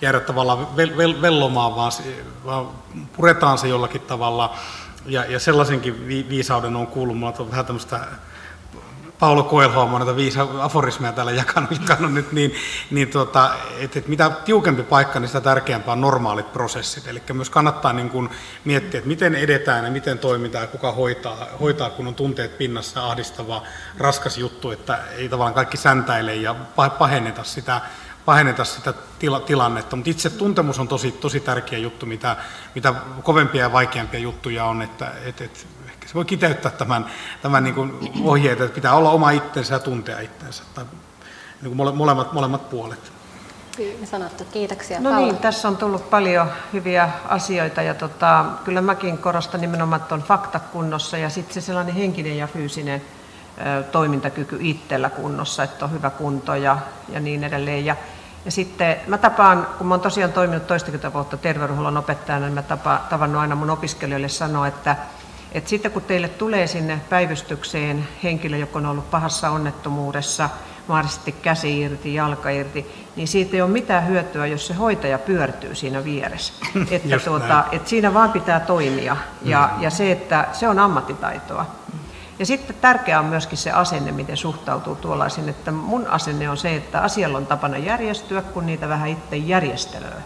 jäädä tavallaan vellomaan, vaan puretaan se jollakin tavalla ja sellaisenkin viisauden on kuullut, mulla on vähän tämmöistä Paulo Coelho on näitä 5 aforismeja täällä jakanut nyt, että mitä tiukempi paikka, niin sitä tärkeämpää on normaalit prosessit. Eli myös kannattaa niin kuin miettiä, että miten edetään ja miten toimitaan ja kuka hoitaa, kun on tunteet pinnassa, ahdistava, raskas juttu, että ei tavallaan kaikki säntäile ja pahenneta sitä tilannetta, mutta itse tuntemus on tosi tärkeä juttu, mitä kovempia ja vaikeampia juttuja on, että ehkä se voi kiteyttää tämän niin kuin ohjeet, että pitää olla oma itsensä ja tuntea itsensä, tai niin kuin molemmat puolet. Hyvin sanottu, kiitoksia. No niin, tässä on tullut paljon hyviä asioita ja kyllä mäkin korostan nimenomaan, että on faktat kunnossa ja sitten se sellainen henkinen ja fyysinen toimintakyky itsellä kunnossa, että on hyvä kunto ja niin edelleen. Ja sitten mä tapaan, kun mä oon tosiaan toiminut toistakymmentä vuotta terveydenhuollon opettajana, niin mä tavannut aina mun opiskelijoille sanoa, että sitten kun teille tulee sinne päivystykseen henkilö, joka on ollut pahassa onnettomuudessa, mahdollisesti käsi irti, jalka irti, niin siitä ei ole mitään hyötyä, jos se hoitaja pyörtyy siinä vieressä. Että siinä vaan pitää toimia ja se, että se on ammattitaitoa. Ja sitten tärkeää on myöskin se asenne, miten suhtautuu tuollaisiin, että mun asenne on se, että asialla on tapana järjestyä, kun niitä vähän itse järjestelöö.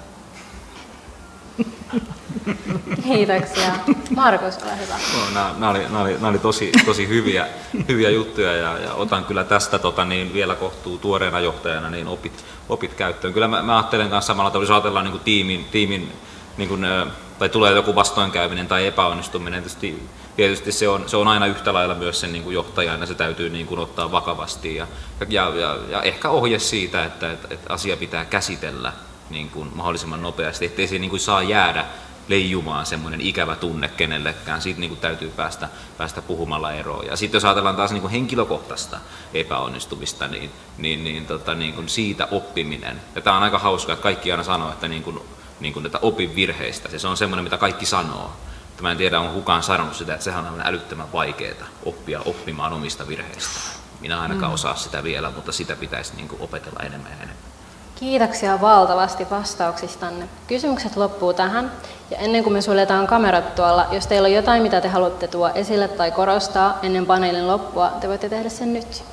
Kiitoksia. Markus, ole hyvä. No, nämä oli tosi hyviä juttuja ja otan kyllä tästä niin vielä kohtuu tuoreena johtajana niin opit käyttöön. Kyllä mä ajattelen kanssa samalla tavalla, jos ajatellaan niin kuin tiimin niin kuin, tai tulee joku vastoinkäyminen tai epäonnistuminen, tietysti se on aina yhtä lailla myös sen niin kuin johtajan ja se täytyy niin kuin ottaa vakavasti ja ehkä ohje siitä, että asia pitää käsitellä niin kuin mahdollisimman nopeasti, ettei se niin kuin saa jäädä leijumaan semmoinen ikävä tunne kenellekään. Siitä niin kuin täytyy päästä puhumalla eroon. Ja sitten jos ajatellaan taas niin kuin henkilökohtaista epäonnistumista, niin kuin siitä oppiminen. Ja tämä on aika hauskaa, että kaikki aina sanoo, että, että opi virheistä. Se on semmoinen, mitä kaikki sanoo. Mä en tiedä, onko kukaan sanonut sitä, että sehän on älyttömän vaikeaa oppia oppimaan omista virheistä. Minä ainakaan osaa sitä vielä, mutta sitä pitäisi niin kuin opetella enemmän ja enemmän. Kiitoksia valtavasti vastauksistanne. Kysymykset loppuu tähän. Ja ennen kuin me suljetaan kamerat tuolla, jos teillä on jotain, mitä te haluatte tuoda esille tai korostaa ennen paneelin loppua, te voitte tehdä sen nyt.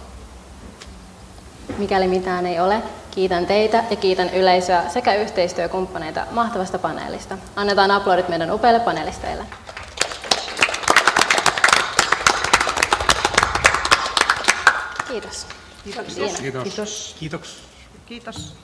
Mikäli mitään ei ole, kiitän teitä ja kiitän yleisöä sekä yhteistyökumppaneita mahtavasta paneelista. Annetaan aplodit meidän upeille panelisteille. Kiitos. Kiitos. Kiitos. Kiitos.